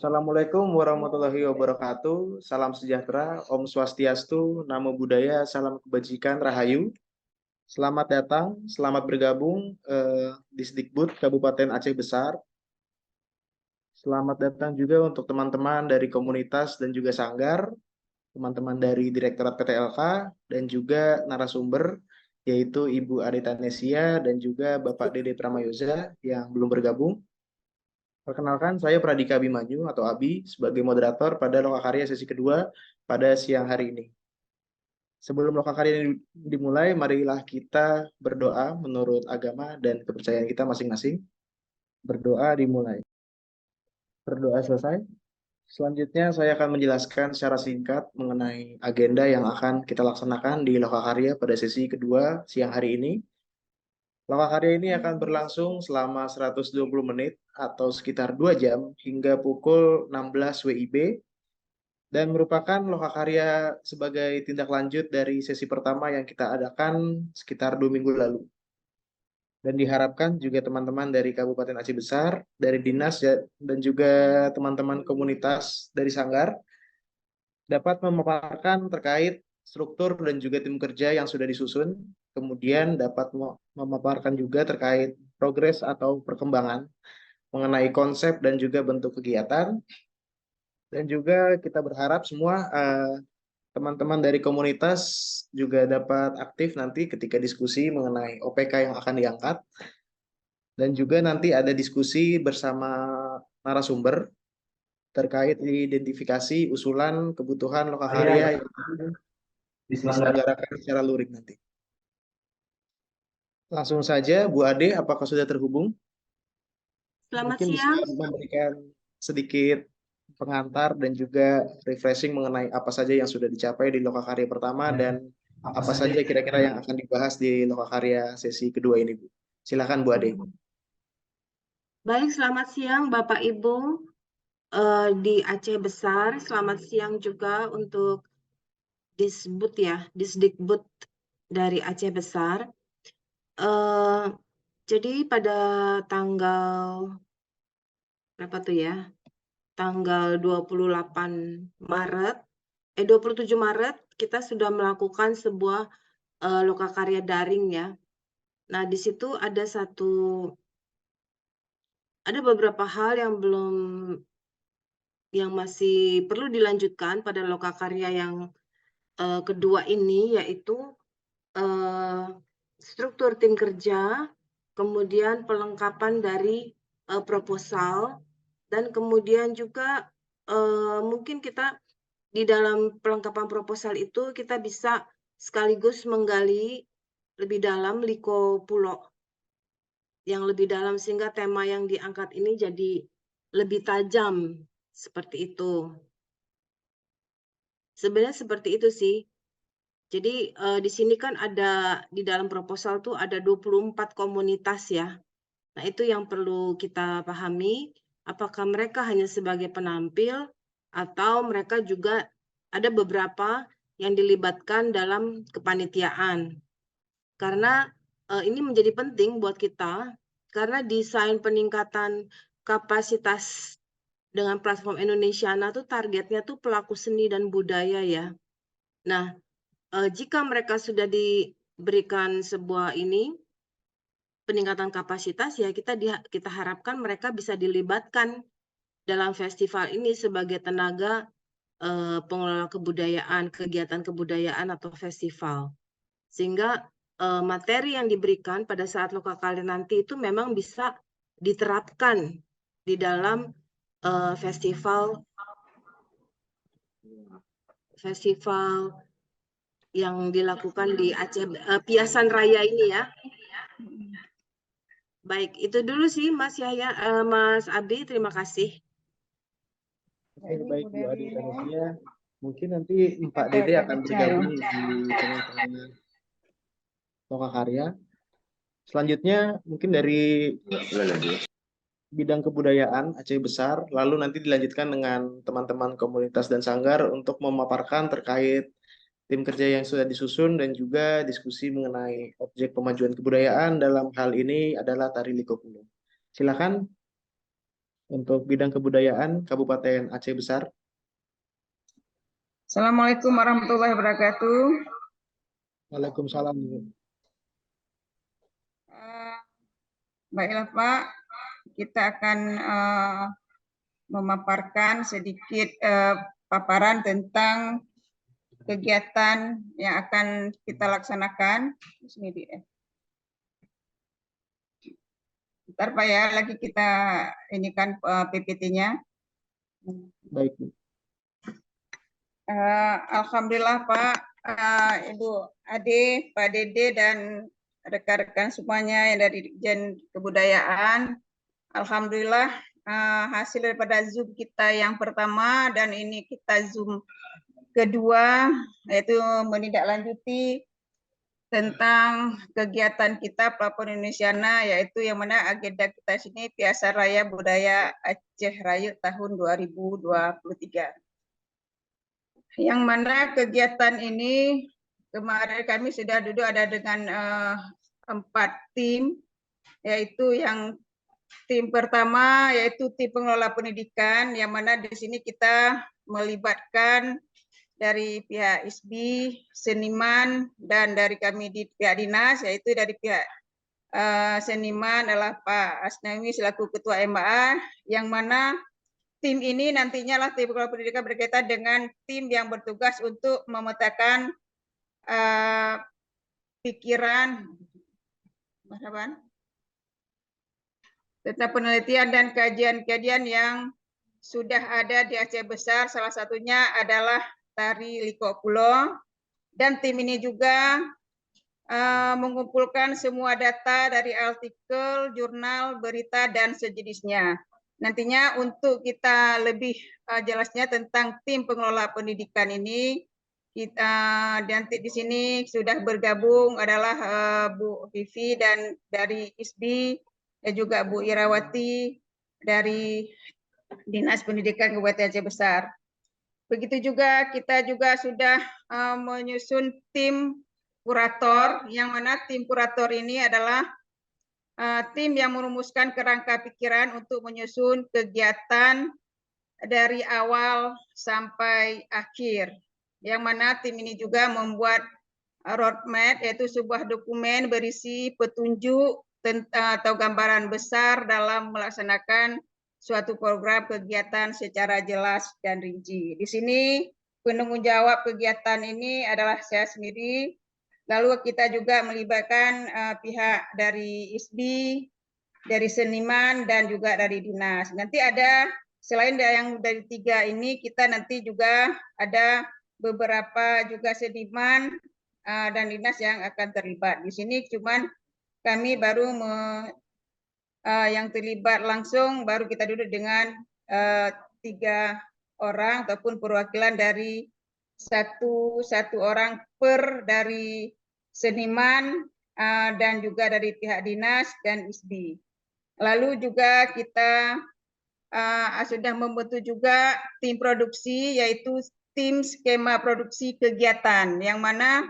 Assalamualaikum warahmatullahi wabarakatuh. Salam sejahtera, Om Swastiastu, Namo Buddhaya, salam kebajikan, Rahayu. Selamat datang, selamat bergabung di Sdikbud Kabupaten Aceh Besar. Selamat datang juga untuk teman-teman dari komunitas dan juga sanggar, teman-teman dari Direktorat PTLK, dan juga narasumber, yaitu Ibu Arita Nesia dan juga Bapak Dede Pramayoza yang belum bergabung. Perkenalkan, saya Pradika Abimanyu atau Abi sebagai moderator pada Lokakarya sesi kedua pada siang hari ini. Sebelum Lokakarya dimulai, marilah kita berdoa menurut agama dan kepercayaan kita masing-masing. Berdoa dimulai. Berdoa selesai. Selanjutnya saya akan menjelaskan secara singkat mengenai agenda yang akan kita laksanakan di Lokakarya pada sesi kedua siang hari ini. Lokakarya ini akan berlangsung selama 120 menit atau sekitar 2 jam hingga pukul 16 WIB dan merupakan lokakarya sebagai tindak lanjut dari sesi pertama yang kita adakan sekitar 2 minggu lalu. Dan diharapkan juga teman-teman dari Kabupaten Aceh Besar, dari Dinas dan juga teman-teman komunitas dari Sanggar dapat memaparkan terkait struktur dan juga tim kerja yang sudah disusun, kemudian dapat memaparkan juga terkait progres atau perkembangan mengenai konsep dan juga bentuk kegiatan. Dan juga kita berharap semua teman-teman dari komunitas juga dapat aktif nanti ketika diskusi mengenai OPK yang akan diangkat. Dan juga nanti ada diskusi bersama narasumber terkait identifikasi usulan kebutuhan lokakarya yang diselenggarakan secara luring nanti. Langsung saja, Bu Ade, apakah sudah terhubung? Selamat Mungkin bisa siang. memberikan sedikit pengantar dan juga refreshing mengenai apa saja yang sudah dicapai di Lokakarya pertama dan apa saja kira-kira yang akan dibahas di Lokakarya sesi kedua ini, Bu. Silakan, Bu Ade. Baik, selamat siang Bapak Ibu di Aceh Besar. Selamat siang juga untuk Disbud ya, Disdikbud dari Aceh Besar. Jadi pada tanggal berapa tuh ya? Tanggal 28 Maret, 27 Maret kita sudah melakukan sebuah lokakarya daring ya. Nah, di situ ada beberapa hal yang masih perlu dilanjutkan pada lokakarya yang kedua ini, yaitu struktur tim kerja, kemudian pelengkapan dari proposal, dan kemudian juga mungkin kita di dalam pelengkapan proposal itu kita bisa sekaligus menggali lebih dalam liko pulau yang lebih dalam sehingga tema yang diangkat ini jadi lebih tajam seperti itu. Sebenarnya seperti itu sih. Jadi di sini kan ada di dalam proposal tuh ada 24 komunitas ya. Nah, itu yang perlu kita pahami, apakah mereka hanya sebagai penampil atau mereka juga ada beberapa yang dilibatkan dalam kepanitiaan. Karena ini menjadi penting buat kita karena desain peningkatan kapasitas dengan platform Indonesiana tuh targetnya tuh pelaku seni dan budaya ya. Nah, jika mereka sudah diberikan sebuah peningkatan kapasitas ya kita harapkan mereka bisa dilibatkan dalam festival ini sebagai tenaga pengelola kebudayaan, kegiatan kebudayaan atau festival. Sehingga materi yang diberikan pada saat lokakarya nanti itu memang bisa diterapkan di dalam festival yang dilakukan di Aceh Piasan Raya ini ya. Baik, itu dulu sih Mas Yahya, Mas Abi, terima kasih. Baik, Bu Ade Tanesia. Mungkin nanti Pak Dede akan bergabung di tengah-tengah Lokakarya. Selanjutnya mungkin dari bidang kebudayaan Aceh Besar, lalu nanti dilanjutkan dengan teman-teman komunitas dan sanggar untuk memaparkan terkait tim kerja yang sudah disusun dan juga diskusi mengenai objek pemajuan kebudayaan dalam hal ini adalah Tari Liko Pulo. Silakan Untuk bidang kebudayaan Kabupaten Aceh Besar. Assalamualaikum warahmatullahi wabarakatuh. Waalaikumsalam. Baiklah Pak, kita akan memaparkan sedikit paparan tentang kegiatan yang akan kita laksanakan. Bentar Pak ya, lagi kita ini kan PPT-nya. Baik. Alhamdulillah Pak, Ibu Ade, Pak Dede, dan rekan-rekan semuanya yang dari Dirjen Kebudayaan. Alhamdulillah hasil daripada Zoom kita yang pertama dan ini kita Zoom kedua, yaitu menindaklanjuti tentang kegiatan kita Pelopor Indonesiana, yaitu yang mana agenda kita sini Piasa Raya Budaya Aceh Rayu tahun 2023. Yang mana kegiatan ini kemarin kami sudah duduk ada dengan 4 tim, yaitu yang tim pertama yaitu tim pengelola pendidikan, yang mana di sini kita melibatkan dari pihak ISBI, seniman, dan dari kami di pihak dinas, yaitu dari pihak seniman adalah Pak Asnawi selaku Ketua MAA, yang mana tim ini nantinya lah tim pengelola pendidikan berkaitan dengan tim yang bertugas untuk memetakan pikiran tentang penelitian dan kajian-kajian yang sudah ada di Aceh Besar. Salah satunya adalah tari Liko Pulo, dan tim ini juga mengumpulkan semua data dari artikel, jurnal, berita, dan sejenisnya. Nantinya untuk kita lebih jelasnya tentang tim pengelola pendidikan ini, kita nanti di sini sudah bergabung adalah Bu Vivi dan dari ISBI, dan juga Bu Irawati dari Dinas Pendidikan Kabupaten Aceh Besar. Begitu juga kita juga sudah menyusun tim kurator, yang mana tim kurator ini adalah tim yang merumuskan kerangka pikiran untuk menyusun kegiatan dari awal sampai akhir. Yang mana tim ini juga membuat roadmap, yaitu sebuah dokumen berisi petunjuk atau gambaran besar dalam melaksanakan suatu program kegiatan secara jelas dan rinci. Di sini penanggung jawab kegiatan ini adalah saya sendiri. Lalu kita juga melibatkan pihak dari ISBI, dari seniman, dan juga dari dinas. Nanti ada selain yang dari 3 ini, kita nanti juga ada beberapa juga seniman dan dinas yang akan terlibat. Di sini cuman kami baru yang terlibat langsung baru kita duduk dengan 3 orang ataupun perwakilan dari satu orang per dari seniman dan juga dari pihak dinas dan ISBI. Lalu juga kita sudah membentuk juga tim produksi, yaitu tim skema produksi kegiatan, yang mana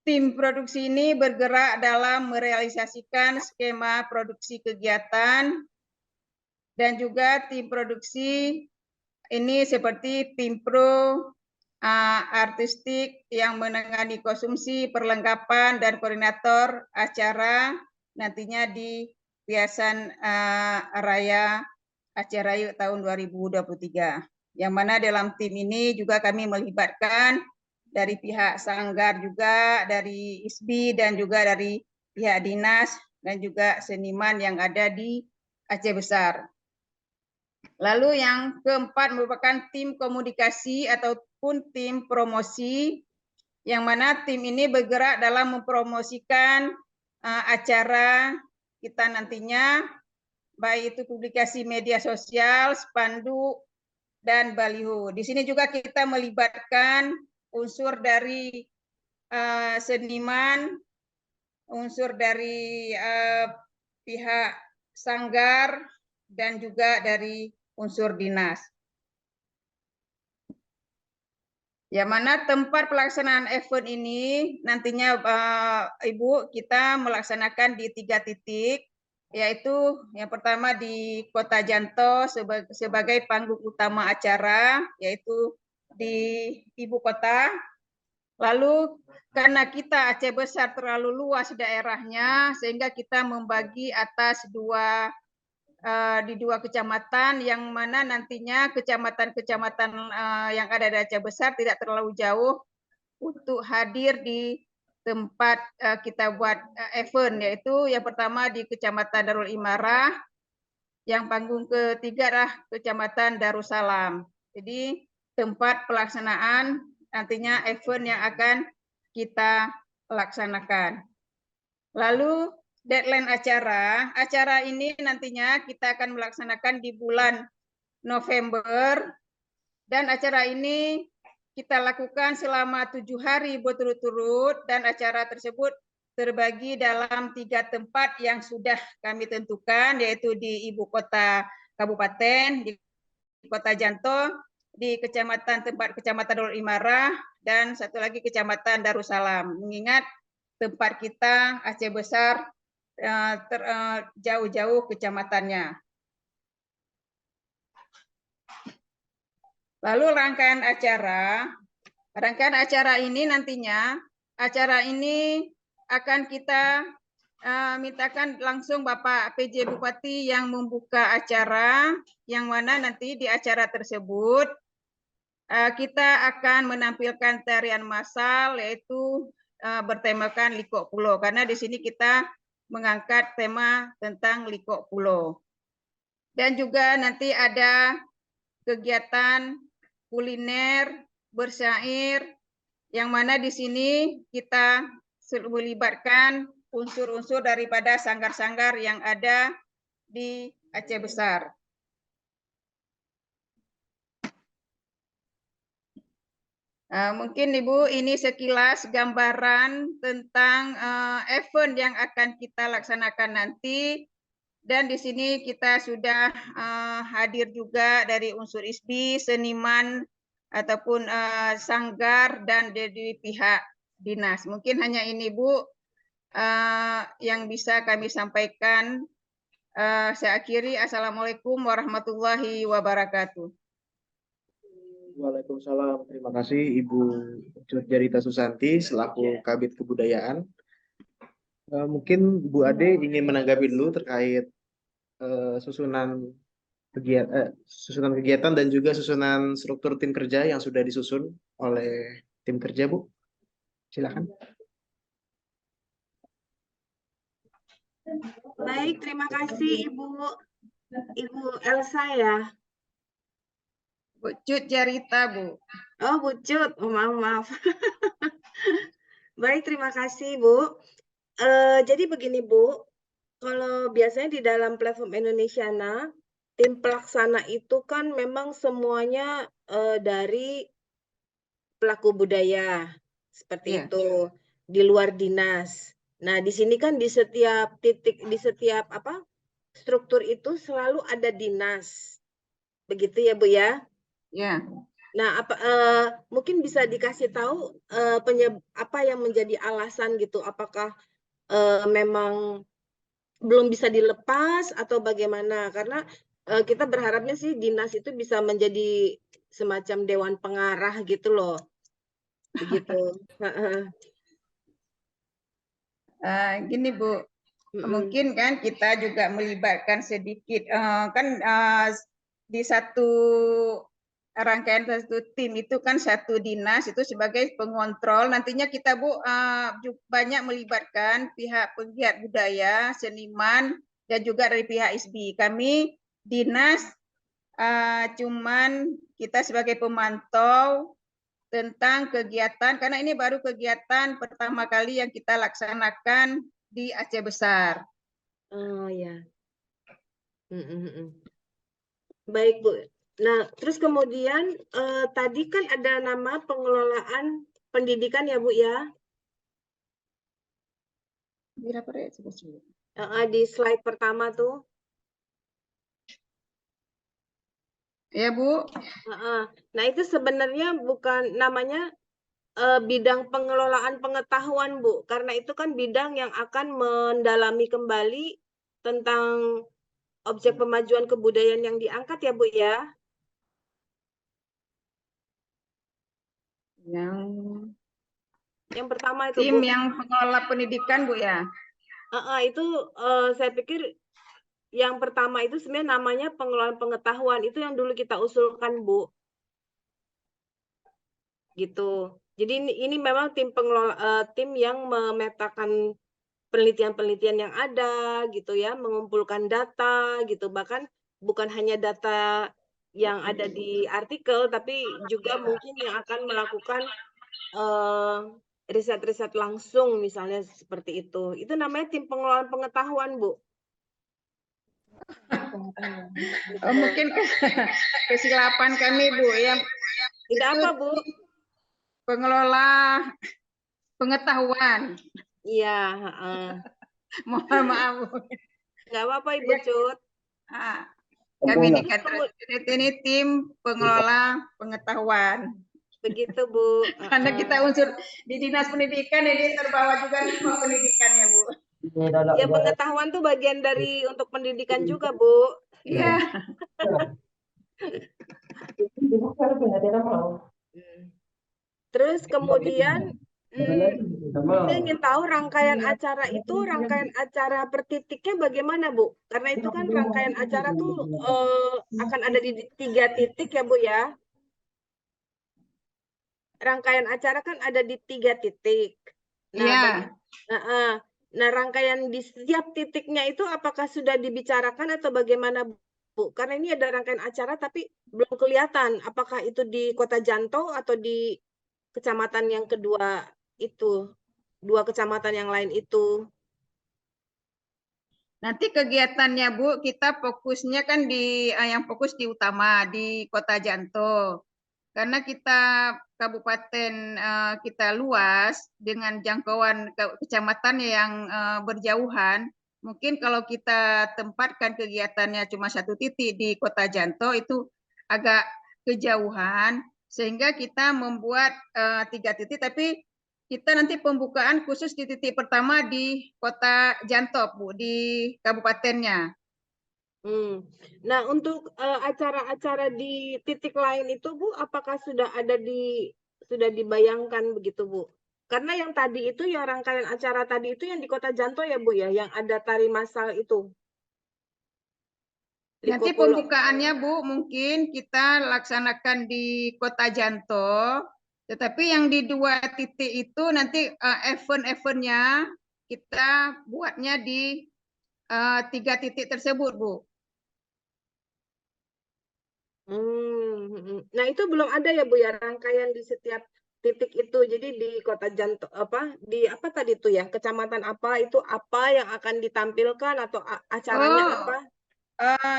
tim produksi ini bergerak dalam merealisasikan skema produksi kegiatan, dan juga tim produksi ini seperti tim pro, artistik yang menangani konsumsi, perlengkapan, dan koordinator acara nantinya di Piasan Raya Aceh Rayu tahun 2023. Yang mana dalam tim ini juga kami melibatkan dari pihak Sanggar juga, dari ISBI, dan juga dari pihak dinas, dan juga seniman yang ada di Aceh Besar. Lalu yang keempat merupakan tim komunikasi ataupun tim promosi, yang mana tim ini bergerak dalam mempromosikan acara kita nantinya, baik itu publikasi media sosial, spanduk, dan baliho. Di sini juga kita melibatkan unsur dari seniman, unsur dari pihak sanggar, dan juga dari unsur dinas. Yang mana tempat pelaksanaan event ini nantinya Ibu, kita melaksanakan di 3 titik, yaitu yang pertama di Kota Janto sebagai panggung utama acara, yaitu di ibu kota. Lalu karena kita Aceh Besar terlalu luas daerahnya, sehingga kita membagi atas di dua kecamatan, yang mana nantinya kecamatan-kecamatan yang ada di Aceh Besar tidak terlalu jauh untuk hadir di tempat kita buat event, yaitu yang pertama di Kecamatan Darul Imarah, yang panggung ketiga adalah Kecamatan Darussalam. Jadi tempat pelaksanaan nantinya event yang akan kita laksanakan. Lalu deadline acara ini nantinya kita akan melaksanakan di bulan November, dan acara ini kita lakukan selama 7 hari berturut-turut, dan acara tersebut terbagi dalam 3 tempat yang sudah kami tentukan, yaitu di ibu kota kabupaten, di Kota Janto, di tempat Kecamatan Darul Imarah, dan satu lagi Kecamatan Darussalam. Mengingat tempat kita Aceh Besar jauh-jauh kecamatannya. Lalu rangkaian acara ini nantinya, acara ini akan kita mintakan langsung Bapak PJ Bupati yang membuka acara, yang mana nanti di acara tersebut kita akan menampilkan tarian massal, yaitu bertemakan Liko Pulo, karena di sini kita mengangkat tema tentang Liko Pulo. Dan juga nanti ada kegiatan kuliner, bersyair, yang mana di sini kita melibatkan unsur-unsur daripada sanggar-sanggar yang ada di Aceh Besar. Mungkin Ibu, ini sekilas gambaran tentang event yang akan kita laksanakan nanti. Dan di sini kita sudah hadir juga dari unsur ISBI, seniman, ataupun sanggar, dan dari pihak dinas. Mungkin hanya ini Bu yang bisa kami sampaikan. Saya akhiri. Assalamualaikum warahmatullahi wabarakatuh. Waalaikumsalam. Terima kasih Ibu Jarita Susanti selaku Kabid Kebudayaan. Mungkin Bu Ade ingin menanggapi dulu terkait susunan kegiatan dan juga susunan struktur tim kerja yang sudah disusun oleh tim kerja, Bu. Silakan. Baik, terima kasih Ibu Elsa ya. Bu Cut Jarita, Bu. Oh, Bu Cut. Oh, maaf. Baik, terima kasih, Bu. Jadi begini, Bu. Kalau biasanya di dalam platform Indonesiana, tim pelaksana itu kan memang semuanya dari pelaku budaya, seperti itu, di luar dinas. Nah, di sini kan di setiap titik, di setiap struktur itu selalu ada dinas. Begitu ya, Bu ya? Ya. Nah, mungkin bisa dikasih tahu apa yang menjadi alasan gitu? Apakah memang belum bisa dilepas atau bagaimana? Karena kita berharapnya sih dinas itu bisa menjadi semacam dewan pengarah gitu loh. Begitu. Gini Bu, mungkin kan kita juga melibatkan sedikit di satu rangkaian satu tim itu kan satu dinas itu sebagai pengontrol. Nantinya kita Bu banyak melibatkan pihak penggiat budaya, seniman, dan juga dari pihak ISBI. Kami dinas cuman kita sebagai pemantau tentang kegiatan, karena ini baru kegiatan pertama kali yang kita laksanakan di Aceh Besar. Oh ya. Baik Bu. Nah, terus kemudian tadi kan ada nama pengelolaan pendidikan ya Bu ya? Di slide pertama tuh. Ya Bu. Nah itu sebenarnya bukan namanya bidang pengelolaan pengetahuan Bu, karena itu kan bidang yang akan mendalami kembali tentang objek pemajuan kebudayaan yang diangkat ya, Bu ya. Yang pertama itu, tim Bu. yang pengelola pendidikan, Bu ya. Itu saya pikir yang pertama itu sebenarnya namanya pengelolaan pengetahuan. Itu yang dulu kita usulkan, Bu. Gitu. Jadi ini memang tim pengelola tim yang memetakan penelitian-penelitian yang ada gitu ya, mengumpulkan data gitu. Bahkan bukan hanya data yang ada di artikel, tapi juga mungkin yang akan melakukan riset-riset langsung misalnya seperti itu. Itu namanya tim pengelolaan pengetahuan, Bu. Oh, mungkin kesilapan kami, Bu, yang Tidak itu apa, Bu? pengelola pengetahuan. Iya, Mohon maaf, Bu. nggak apa-apa, Ibu Cut. Kami di kantor ini tim pengelola pengetahuan. Begitu, Bu. Karena kita unsur di dinas pendidikan, ini terbawa juga semua pendidikannya, Bu. Ya, pengetahuan tuh bagian dari untuk pendidikan juga, Bu. Iya. Terus kemudian saya ingin tahu rangkaian acara per titiknya bagaimana, Bu? Karena itu kan rangkaian acara tuh akan ada di 3 titik ya, Bu ya. Rangkaian acara kan ada di 3 titik. Nah, nah, rangkaian di setiap titiknya itu apakah sudah dibicarakan atau bagaimana, Bu? Karena ini ada rangkaian acara tapi belum kelihatan apakah itu di Kota Janto atau di kecamatan yang kedua itu, 2 kecamatan yang lain itu. Nanti kegiatannya, Bu, kita fokusnya kan di yang fokus di utama di Kota Janto. Karena kita kabupaten kita luas dengan jangkauan kecamatan yang berjauhan, mungkin kalau kita tempatkan kegiatannya cuma 1 titik di Kota Janto itu agak kejauhan, sehingga kita membuat 3 titik, tapi kita nanti pembukaan khusus di titik pertama di Kota Janto, Bu, di kabupatennya. Nah, untuk acara-acara di titik lain itu, Bu, apakah sudah dibayangkan begitu, Bu? Karena yang tadi itu, yang rangkaian acara tadi itu yang di Kota Janto ya, Bu ya, yang ada tari massal itu. Nanti pembukaannya, Bu, mungkin kita laksanakan di Kota Janto, tetapi yang di 2 titik itu nanti event-eventnya kita buatnya di 3 titik tersebut, Bu. Nah, itu belum ada ya, Bu ya, rangkaian di setiap titik itu. Jadi di Kota Janto di apa tadi itu ya, kecamatan apa itu apa yang akan ditampilkan atau acaranya apa?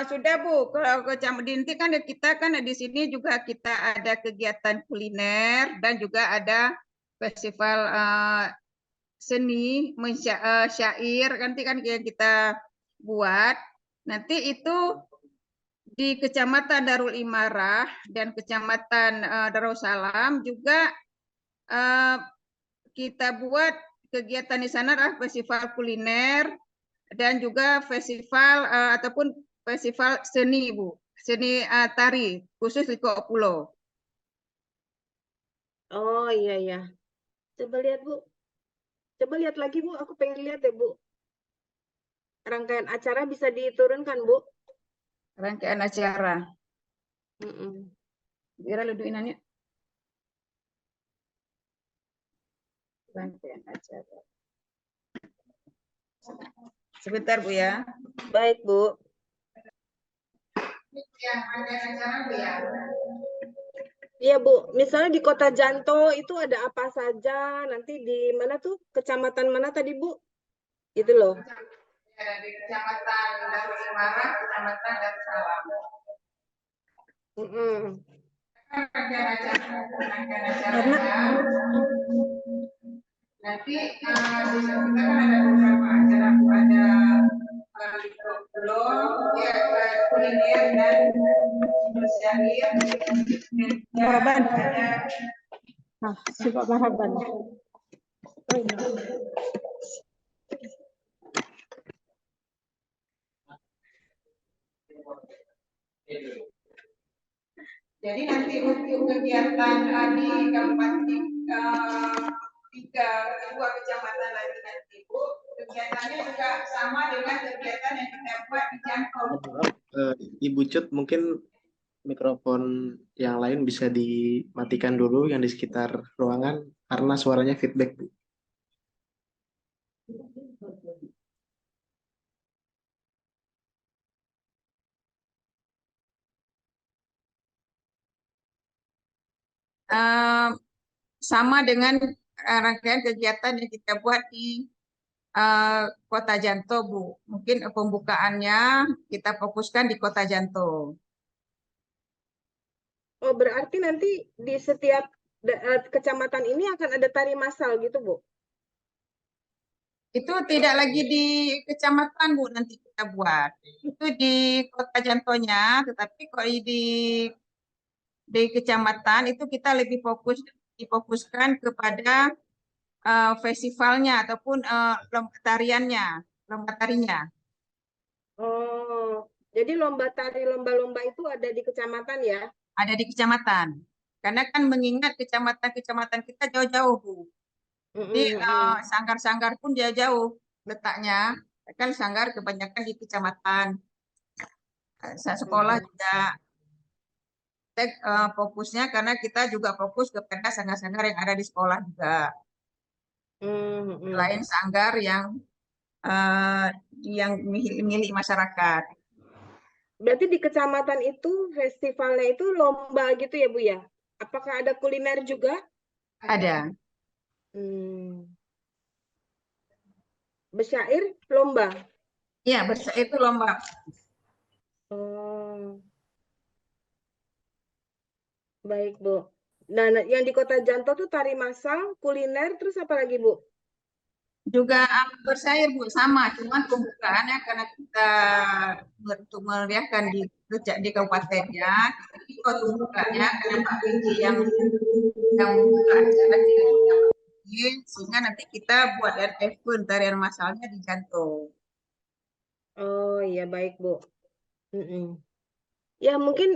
Sudah, Bu. Kalau Kecamatan kan kita kan di sini juga kita ada kegiatan kuliner dan juga ada festival seni syair nanti kan yang kita buat. Nanti itu di Kecamatan Darul Imarah dan Kecamatan Darussalam juga kita buat kegiatan di sana adalah festival kuliner dan juga festival ataupun festival seni, Bu. Seni tari khusus Liko Pulo. Oh iya ya. Coba lihat, Bu. Coba lihat lagi, Bu. Aku pengen lihat ya, Bu. Rangkaian acara bisa diturunkan, Bu. Rangkaian acara. Biar luduinannya. Rangkaian acara. Sebentar, Bu ya. Baik, Bu. Iya, Bu. Misalnya di Kota Janto itu ada apa saja? Nanti di mana tuh? Kecamatan mana tadi, Bu? Gitu loh. Ada di Kecamatan Darul Imarah, Kecamatan Darussalam. Nanti di kita kan ada beberapa acara, ada ya kuliner dan bersyair. Marhaban. Coba marhaban. Jadi nanti untuk kegiatan di kabupaten dua kecamatan lagi nanti Bu, kegiatannya juga sama dengan kegiatan yang kita buat di Jangkau. Maaf, Ibu Cut, mungkin mikrofon yang lain bisa dimatikan dulu yang di sekitar ruangan karena suaranya feedback, Bu. Sama dengan rangkaian kegiatan yang kita buat di Kota Janto, Bu. Mungkin pembukaannya kita fokuskan di Kota Janto. Oh, berarti nanti di setiap kecamatan ini akan ada tari massal gitu, Bu? Itu tidak lagi di kecamatan, Bu, nanti kita buat. Itu di Kota Jantonya, tetapi kalau di kecamatan itu kita lebih difokuskan kepada festivalnya ataupun lomba tarinya. Oh, jadi lomba tari lomba-lomba itu ada di kecamatan ya? Ada di kecamatan. Karena kan mengingat kecamatan-kecamatan kita jauh-jauh, Bu. Jadi sanggar-sanggar pun dia jauh letaknya. Kan sanggar kebanyakan di kecamatan. Sekolah juga fokusnya karena kita juga fokus kepada sanggar-sanggar yang ada di sekolah juga. Selain sanggar yang milik masyarakat. Berarti di kecamatan itu festivalnya itu lomba gitu ya, Bu ya? Apakah ada kuliner juga? Ada. Bersyair lomba? Iya, itu lomba. Oh. Baik, Bu. Nah, yang di Kota Janto tuh tari massal, kuliner, terus apa lagi, Bu? Juga bersair, Bu, sama. Cuman pembukaannya karena kita untuk meriahkan di kabupatennya, tapi kalau pembukaannya karena Pak Winji yang membuka acara sehingga nanti kita buat event tarian massalnya di Janto. Oh iya, baik, Bu. Ya, mungkin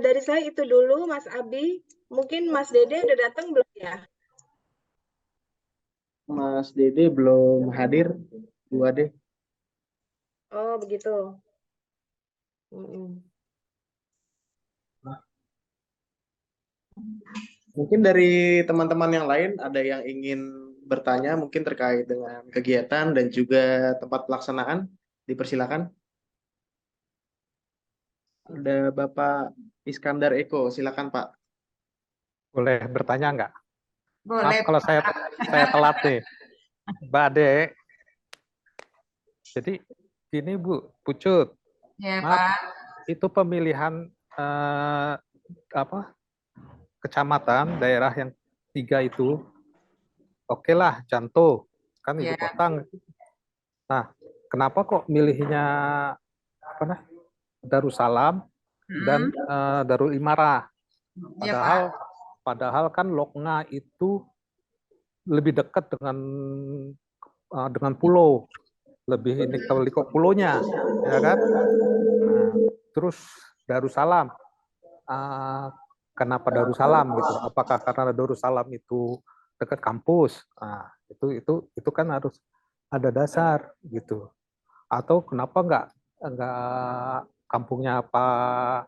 dari saya itu dulu, Mas Abi. Mungkin Mas Dede udah datang belum ya? Mas Dede belum hadir, Bu Ade. Oh, begitu. Mungkin dari teman-teman yang lain ada yang ingin bertanya mungkin terkait dengan kegiatan dan juga tempat pelaksanaan. Dipersilakan. Ada Bapak Iskandar Eko, silakan Pak. Boleh bertanya nggak? Boleh. Maaf kalau saya telat nih, Mbak Ade. Jadi gini Bu Pucut, Ya, maaf, Pak. itu pemilihan kecamatan daerah yang 3 itu, oke lah Janto kan ibu kota. Nah, kenapa kok milihnya Darussalam dan Darul Imarah? Padahal kan Loknga itu lebih dekat dengan pulau, lebih ini ke pulaunya, ya kan? Nah, terus Darussalam, kenapa Darussalam gitu? Apakah karena Darussalam itu dekat kampus? Nah, itu kan harus ada dasar gitu. Atau kenapa nggak kampungnya Pak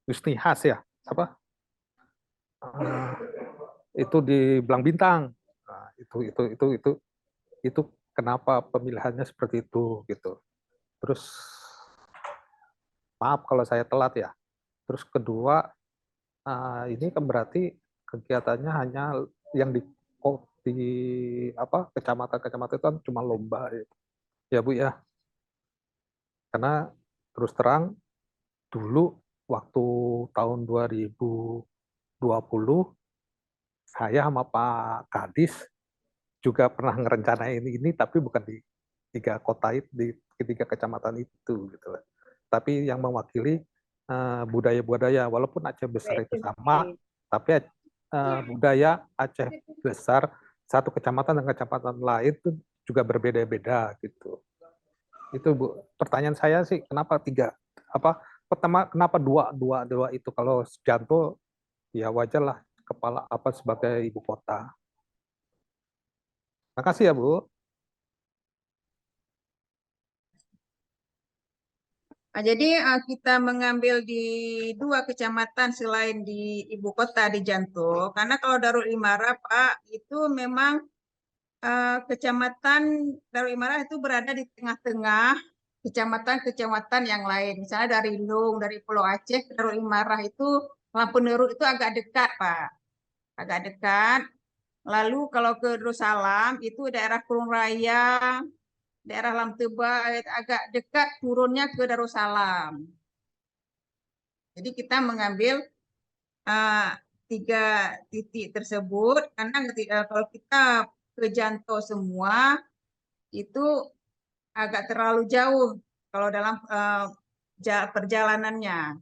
Yusnihas ya? Apa? Itu di Belang Bintang. Nah, itu kenapa pemilihannya seperti itu gitu. Terus maaf kalau saya telat ya. Terus kedua, ini kan berarti kegiatannya hanya yang di kecamatan-kecamatan itu kan cuma lomba ya Bu ya. Karena terus terang dulu waktu tahun 2020 saya sama Pak Kadis juga pernah ngerencanain ini tapi bukan di 3 kota itu, di 3 kecamatan itu gitu. Tapi yang mewakili budaya-budaya, walaupun Aceh Besar itu sama, tapi budaya Aceh Besar satu kecamatan dan kecamatan lain itu juga berbeda-beda gitu. Itu Bu. Pertanyaan saya sih kenapa 3? Pertama kenapa dua itu? Kalau Janto ya wajar lah kepala sebagai ibu kota. Makasih ya Bu. Jadi kita mengambil di 2 kecamatan selain di ibu kota di Janto, karena kalau Darul Imara Pak itu memang kecamatan Darul Imara itu berada di tengah-tengah kecamatan-kecamatan yang lain. Misalnya dari Lung, dari Pulau Aceh ke Darul Imara itu Lampeneru itu agak dekat Pak, agak dekat. Lalu kalau ke Darussalam itu daerah Kurung Raya, daerah Lam Teba agak dekat turunnya ke Darussalam. Jadi kita mengambil 3 titik tersebut karena kalau kita ke Janto semua itu agak terlalu jauh kalau dalam perjalanannya.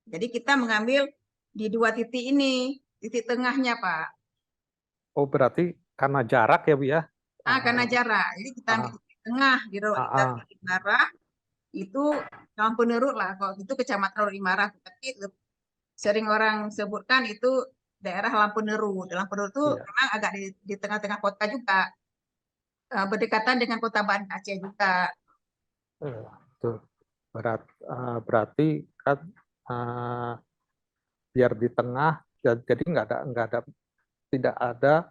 Jadi kita mengambil di 2 titik ini, titik tengahnya Pak. Oh berarti karena jarak ya Bu ya? Karena jarak. Jadi kita ambil titik tengah gitu. Darul Imara itu Lampeneru lah. Kalau itu kecamatan Darul Imara. Tapi sering orang sebutkan itu daerah Lampeneru. Lampeneru itu memang agak di tengah-tengah kota juga. Berdekatan dengan kota Banda Aceh juga. Tuh. Berarti kan biar di tengah, jadi tidak ada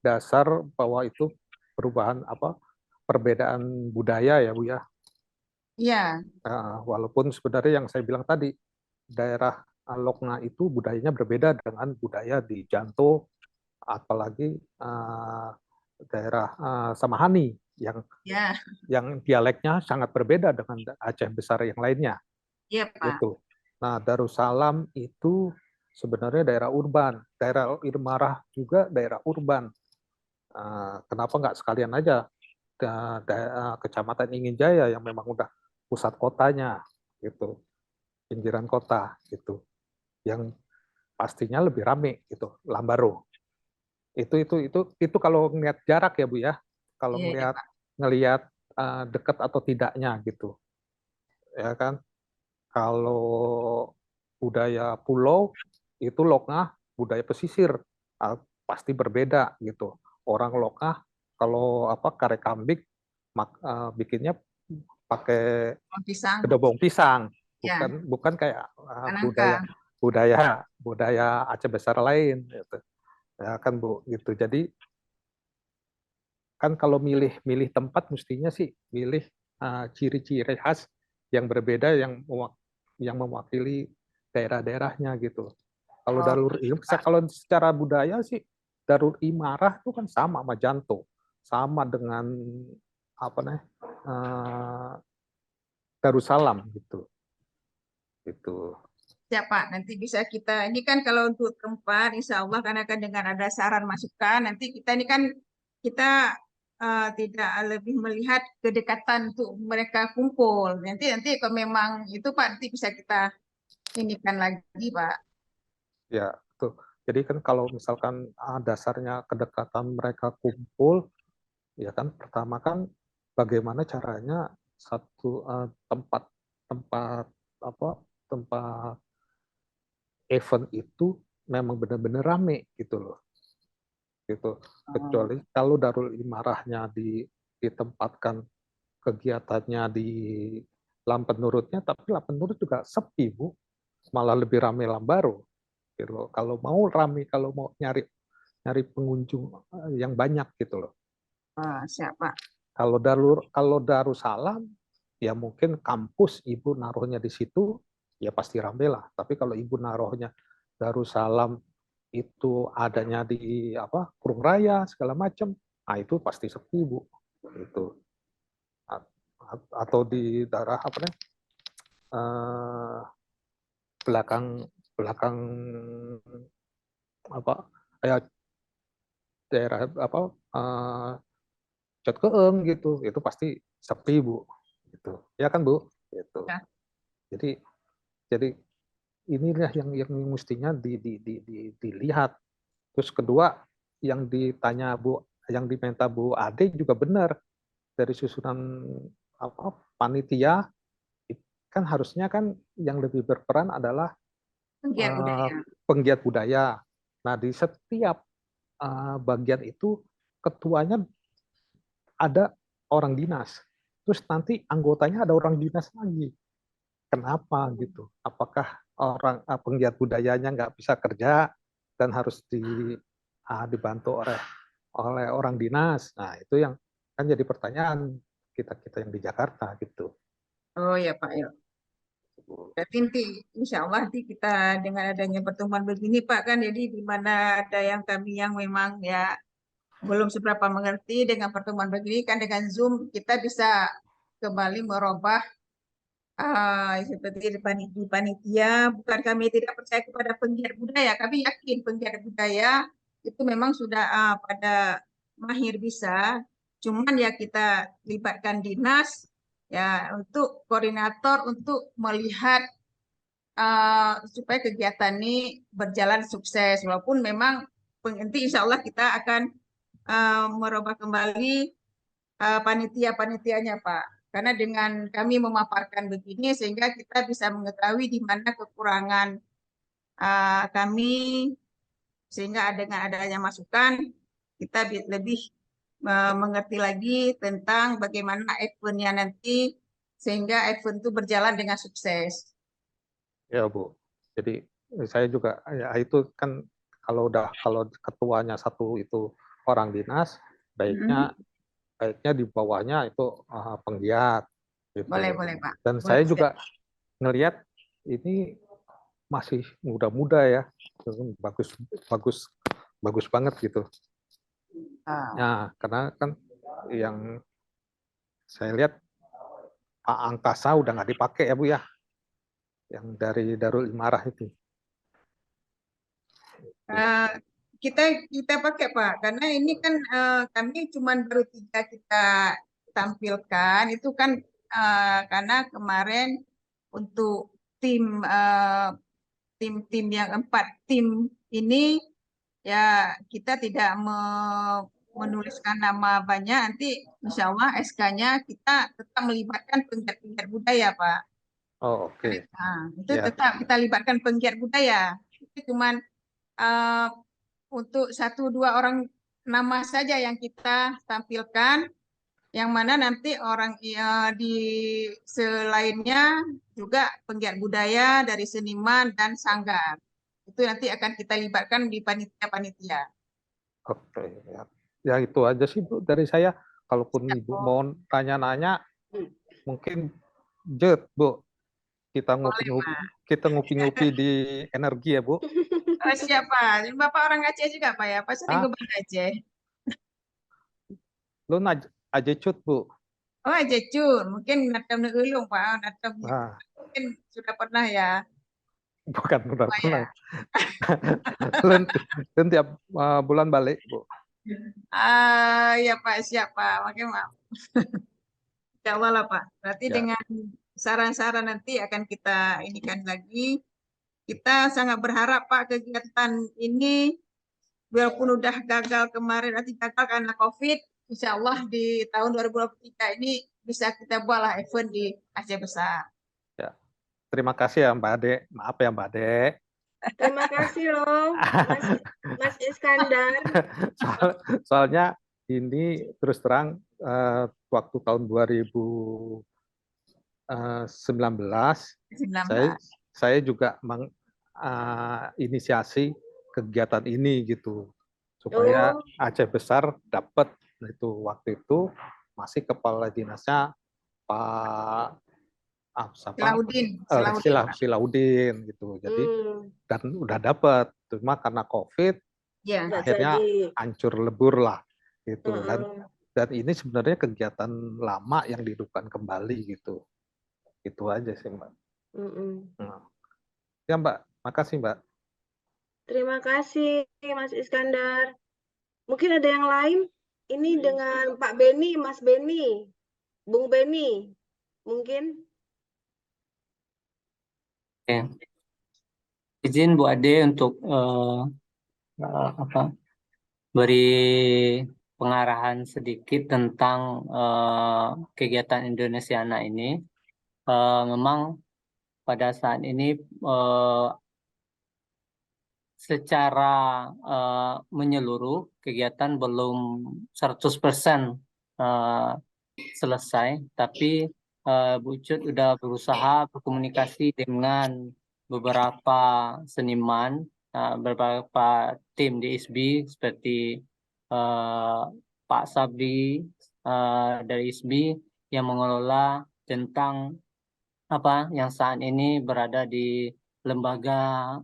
dasar bahwa itu perubahan perbedaan budaya ya Bu ya. Iya. Walaupun sebenarnya yang saya bilang tadi daerah Lokna itu budayanya berbeda dengan budaya di Janto, apalagi daerah Samahani yang dialeknya sangat berbeda dengan Aceh besar yang lainnya. Iya Pak. Gitu. Nah Darussalam itu sebenarnya daerah urban, daerah Irmarah juga daerah urban. Kenapa nggak sekalian aja kecamatan Inginjaya yang memang udah pusat kotanya gitu, pinggiran kota gitu, yang pastinya lebih rame gitu, Lambaro. Itu kalau ngelihat jarak ya Bu ya, kalau ngelihat dekat atau tidaknya gitu, ya kan. Kalau budaya pulau itu Loknah, budaya pesisir pasti berbeda gitu. Orang Loknah kalau kare kambing bikinnya pakai kedobong pisang, bukan kayak budaya Aceh besar lain gitu. Ya kan Bu gitu. Jadi kan kalau milih tempat mestinya sih milih ciri-ciri khas yang berbeda yang mewakili daerah-daerahnya gitu. Kalau kalau secara budaya sih Darul Imarah itu kan sama sama Janto, sama dengan Darussalam gitu. Gitu. Ya Pak, nanti bisa kita ini kan kalau untuk tempat Insya Allah kan akan dengan ada saran masukan nanti kita ini kan kita tidak lebih melihat kedekatan untuk mereka kumpul. Nanti kalau memang itu Pak nanti bisa kita inikan lagi Pak. Ya, tuh. Jadi kan kalau misalkan dasarnya kedekatan mereka kumpul, ya kan pertama kan bagaimana caranya satu tempat event itu memang benar-benar rame gitu loh. Gitu. Kecuali kalau Darul Imarahnya ditempatkan kegiatannya di Lampenurutnya, tapi Lampenurut juga sepi Bu, malah lebih rame Lambaro. Gitu. Kalau mau rame, kalau mau nyari pengunjung yang banyak gitu loh. Siapa? Kalau Darussalam ya mungkin kampus ibu naruhnya di situ ya pasti rame lah. Tapi kalau ibu naruhnya Darussalam itu adanya di Kurung Raya segala macam, nah itu pasti sepi Bu. Itu atau di daerah belakang kayak daerah Cot Keeng gitu, itu pasti sepi Bu. Gitu. Ya kan Bu? Gitu. Ya. Jadi inilah yang mestinya dilihat. Terus kedua yang diminta Bu Ade juga benar. dari susunan panitia kan harusnya kan yang lebih berperan adalah Penggiat budaya. penggiat budaya. Nah, di setiap bagian itu ketuanya ada orang dinas. Terus nanti anggotanya ada orang dinas lagi. Kenapa gitu? Apakah orang penggiat budayanya nggak bisa kerja dan harus dibantu oleh orang dinas? Nah, itu yang kan jadi pertanyaan kita yang di Jakarta gitu. Oh ya Pak, ya. Berarti nanti insya Allah nanti kita dengan adanya pertemuan begini Pak kan, jadi di mana ada yang kami yang memang ya belum seberapa mengerti dengan pertemuan begini kan, dengan Zoom kita bisa kembali merubah seperti di panitia. Bukan kami tidak percaya kepada penggiat budaya, kami yakin penggiat budaya itu memang sudah pada mahir bisa, cuman ya kita libatkan dinas ya untuk koordinator untuk melihat supaya kegiatan ini berjalan sukses. Walaupun memang nanti insya Allah kita akan merubah kembali panitia-panitianya Pak. Karena dengan kami memaparkan begini sehingga kita bisa mengetahui di mana kekurangan kami, sehingga dengan adanya masukan kita lebih mengerti lagi tentang bagaimana eventnya nanti sehingga event itu berjalan dengan sukses. Ya Bu, jadi saya juga ya itu kan kalau ketuanya satu itu orang dinas, baiknya di bawahnya itu penggiat gitu. Boleh Pak. Dan Boleh, saya juga ngelihat ini masih muda-muda ya, bagus banget gitu. Ya, karena kan yang saya lihat Pak Angkasa udah nggak dipakai ya Bu ya, yang dari Darul Imarah itu. Kita pakai Pak, karena ini kan kami cuma baru 3 kita tampilkan, itu kan karena kemarin untuk tim yang 4 tim ini ya kita tidak menuliskan nama banyak, nanti insya Allah SK-nya kita tetap melibatkan penggiat budaya Pak. Oh oke. Itu tetap kita libatkan penggiat budaya, itu cuman untuk 1-2 orang nama saja yang kita tampilkan, yang mana nanti orang di selainnya juga penggiat budaya dari seniman dan sanggar. Itu nanti akan kita libatkan di panitia-panitia. Oke, ya itu aja sih Bu dari saya. Kalaupun Ibu mau tanya-nanya, mungkin Bu, kita ngopi-ngopi di Energi ya Bu. Siapa? Bapak orang Aceh juga Pak ya? Pak sering ke Banda Aceh? Lu aja cut Bu. Oh Aceh cut, mungkin Natam Negulung Pak. Natam mungkin sudah pernah ya. Bukan pernah. Lu tiap bulan balik Bu. Ya Pak, siap Pak. Makanya maaf. Insya Allah lah Pak. Berarti dengan saran-saran nanti akan kita inikan lagi. Kita sangat berharap Pak kegiatan ini walaupun udah gagal kemarin, nanti gagal karena COVID, insya Allah di tahun 2023 ini bisa kita buatlah event di Aceh Besar. Ya. Terima kasih ya Mbak Ade. Maaf ya Mbak Ade. Terima kasih loh Mas Iskandar. Soalnya ini terus terang waktu tahun 2019 saya juga menginisiasi kegiatan ini gitu supaya Aceh Besar dapat itu waktu itu masih kepala dinasnya Pak Silaudin gitu. Jadi dan udah dapat, cuma karena COVID akhirnya hancur lebur lah gitu. Dan ini sebenarnya kegiatan lama yang dihidupkan kembali gitu. Itu aja sih Mbak. Ya Mbak, makasih Mbak. Terima kasih Mas Iskandar. Mungkin ada yang lain? Ini dengan Pak Beni, Mas Beni, Bung Beni, mungkin? Oke. Izin Bu Ade untuk beri pengarahan sedikit tentang kegiatan Indonesiana ini. Memang pada saat ini secara menyeluruh kegiatan belum 100% selesai, tapi Bu Cut sudah berusaha berkomunikasi dengan beberapa seniman, beberapa tim di ISBI seperti Pak Sabdi dari ISBI yang mengelola tentang apa yang saat ini berada di lembaga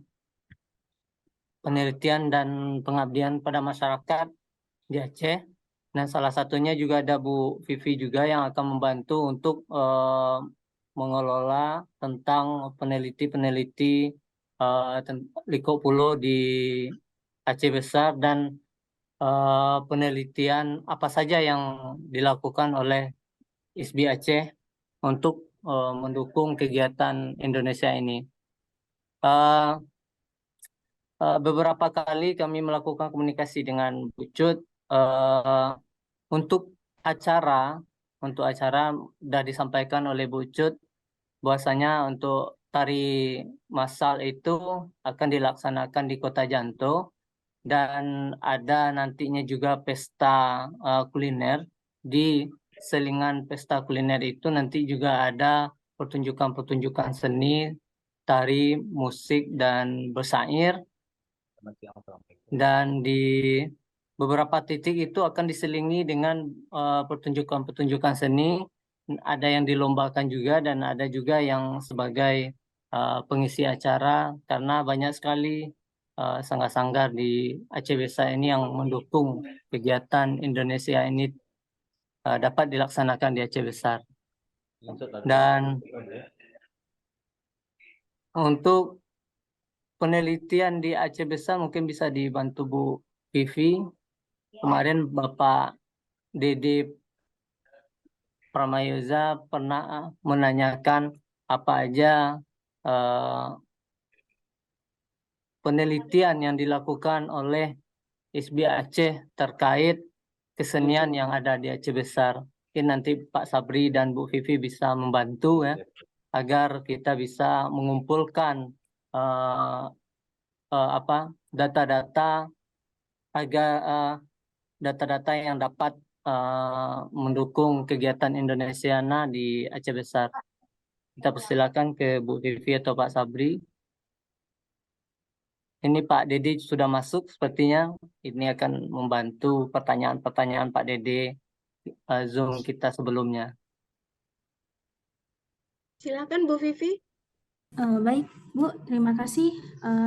penelitian dan pengabdian pada masyarakat di Aceh. Dan salah satunya juga ada Bu Vivi juga yang akan membantu untuk mengelola tentang peneliti-peneliti Liko Pulo di Aceh Besar dan penelitian apa saja yang dilakukan oleh ISBI Aceh untuk mendukung kegiatan Indonesia ini. Beberapa kali kami melakukan komunikasi dengan Bu Cut untuk acara sudah disampaikan oleh Bu Cut bahwasanya untuk tari massal itu akan dilaksanakan di Kota Janto dan ada nantinya juga pesta kuliner. Di selingan pesta kuliner itu nanti juga ada pertunjukan-pertunjukan seni, tari, musik, dan bersair. Dan di beberapa titik itu akan diselingi dengan pertunjukan-pertunjukan seni. Ada yang dilombakan juga dan ada juga yang sebagai pengisi acara karena banyak sekali sanggar-sanggar di Aceh Besar ini yang mendukung kegiatan Indonesia ini dapat dilaksanakan di Aceh Besar. Dan untuk penelitian di Aceh Besar mungkin bisa dibantu Bu Vivi. Kemarin Bapak Dede Pramayoza pernah menanyakan apa aja penelitian yang dilakukan oleh ISBI Aceh terkait kesenian yang ada di Aceh Besar. Mungkin nanti Pak Sabri dan Bu Vivi bisa membantu ya, agar kita bisa mengumpulkan data-data agar data-data yang dapat mendukung kegiatan Indonesiana di Aceh Besar. Kita persilakan ke Bu Vivi atau Pak Sabri. Ini Pak Dede sudah masuk sepertinya. Ini akan membantu pertanyaan-pertanyaan Pak Dede Zoom kita sebelumnya. Silakan Bu Vivi. Baik, Bu, terima kasih.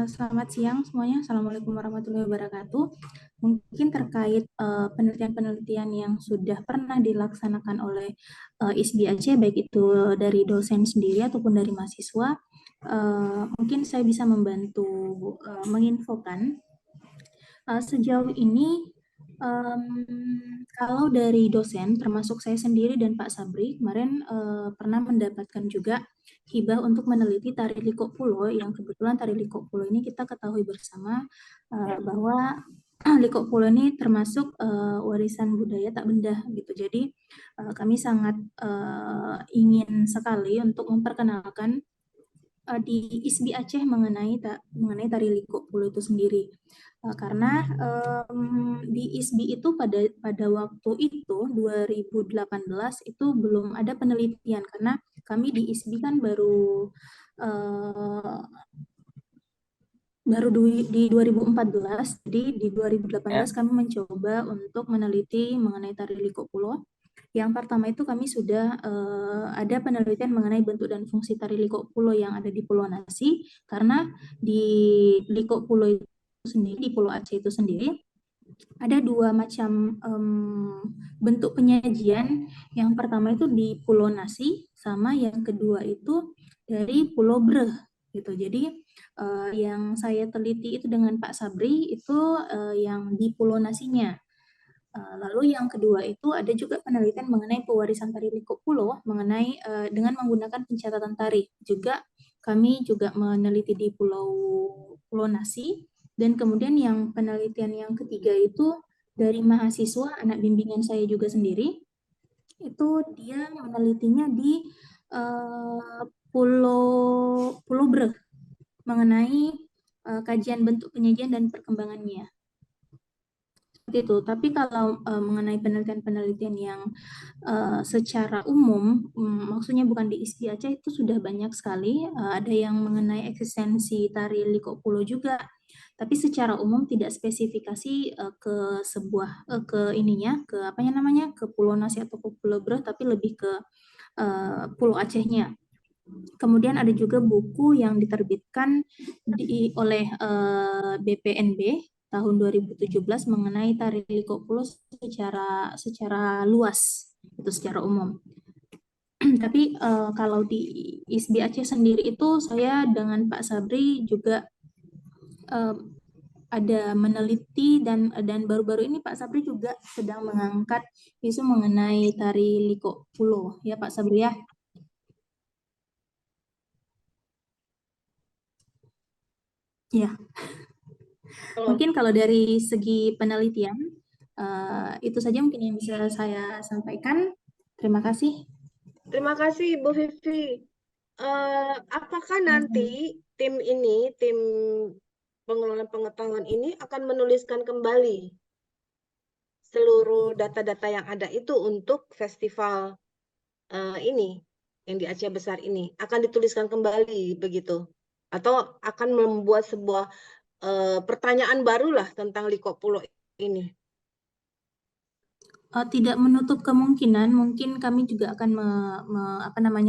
Selamat siang semuanya. Assalamualaikum warahmatullahi wabarakatuh. Mungkin terkait penelitian-penelitian yang sudah pernah dilaksanakan oleh ISBI Aceh, baik itu dari dosen sendiri ataupun dari mahasiswa, mungkin saya bisa membantu menginfokan. Sejauh ini, kalau dari dosen, termasuk saya sendiri dan Pak Sabri, kemarin pernah mendapatkan juga hibah untuk meneliti tari Liko Pulo, yang kebetulan tari Liko Pulo ini kita ketahui bersama bahwa Liko Pulo ini termasuk warisan budaya tak benda gitu. Jadi kami sangat ingin sekali untuk memperkenalkan di ISBI Aceh mengenai tari Liko Pulo itu sendiri. Karena di ISBI itu pada waktu itu 2018 itu belum ada penelitian, karena kami di ISBI kan baru di 2014, jadi di 2018 kami mencoba untuk meneliti mengenai tari Liko Pulo. Yang pertama itu kami sudah ada penelitian mengenai bentuk dan fungsi tari Liko Pulo yang ada di Pulau Nasi, karena di Liko Pulo itu sendiri, di Pulau Aceh itu sendiri, ada dua macam bentuk penyajian. Yang pertama itu di Pulau Nasi, sama yang kedua itu dari Pulau Breh gitu. Jadi yang saya teliti itu dengan Pak Sabri itu yang di Pulau Nasinya. Lalu yang kedua itu ada juga penelitian mengenai pewarisan tari Liko Pulo mengenai dengan menggunakan pencatatan tari. Juga kami juga meneliti di Pulau Nasi. Dan kemudian yang penelitian yang ketiga itu dari mahasiswa, anak bimbingan saya juga sendiri, itu dia menelitinya di Pulau Breh mengenai kajian bentuk penyajian dan perkembangannya. Seperti itu. Tapi kalau mengenai penelitian-penelitian yang secara umum, maksudnya bukan di ISBI Aceh, itu sudah banyak sekali. Ada yang mengenai eksistensi tari Liko Pulo juga, tapi secara umum tidak spesifikasi ke sebuah ke ininya, ke apa namanya, ke Pulau Nasi atau ke Pulau Breh, tapi lebih ke Pulau Acehnya. Kemudian ada juga buku yang diterbitkan oleh BPNB tahun 2017 mengenai tari Liko Pulo secara luas, itu secara umum. Tapi kalau di ISBI Aceh sendiri itu saya dengan Pak Sabri juga ada meneliti dan baru-baru ini Pak Sabri juga sedang mengangkat isu mengenai tari Liko Pulo, ya Pak Sabri ya. Ya. Mungkin kalau dari segi penelitian, itu saja mungkin yang bisa saya sampaikan. Terima kasih. Terima kasih Bu Vivi. Apakah nanti tim pengelolaan pengetahuan ini akan menuliskan kembali seluruh data-data yang ada itu untuk festival ini yang di Aceh Besar ini akan dituliskan kembali begitu, atau akan membuat sebuah pertanyaan barulah tentang Liko Pulo ini? Tidak menutup kemungkinan, mungkin kami juga akan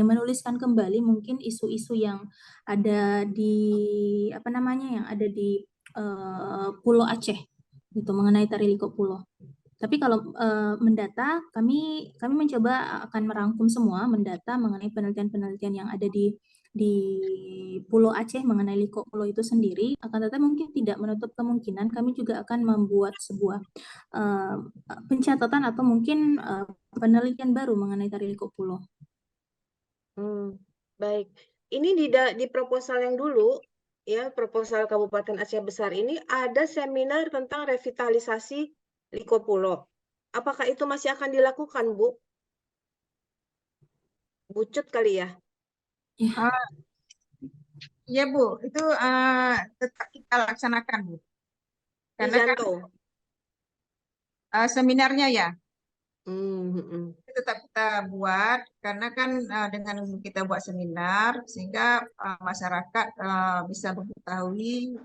menuliskan kembali mungkin isu-isu yang ada di yang ada di Pulau Aceh, gitu, mengenai tari Liko Pulo. Tapi kalau mendata, kami mencoba akan merangkum semua mendata mengenai penelitian-penelitian yang ada di Pulau Aceh mengenai Liko Pulo itu sendiri. Akan tetapi mungkin tidak menutup kemungkinan kami juga akan membuat sebuah pencatatan atau mungkin penelitian baru mengenai tari Liko Pulo. Baik. Ini di proposal yang dulu, ya, proposal Kabupaten Aceh Besar ini ada seminar tentang revitalisasi Liko Pulo. Apakah itu masih akan dilakukan, Bu? Bucut kali ya? Iya Bu, itu tetap kita laksanakan Bu. Di Karena kan Janto. seminarnya ya, tetap kita buat karena kan dengan kita buat seminar sehingga masyarakat bisa mengetahui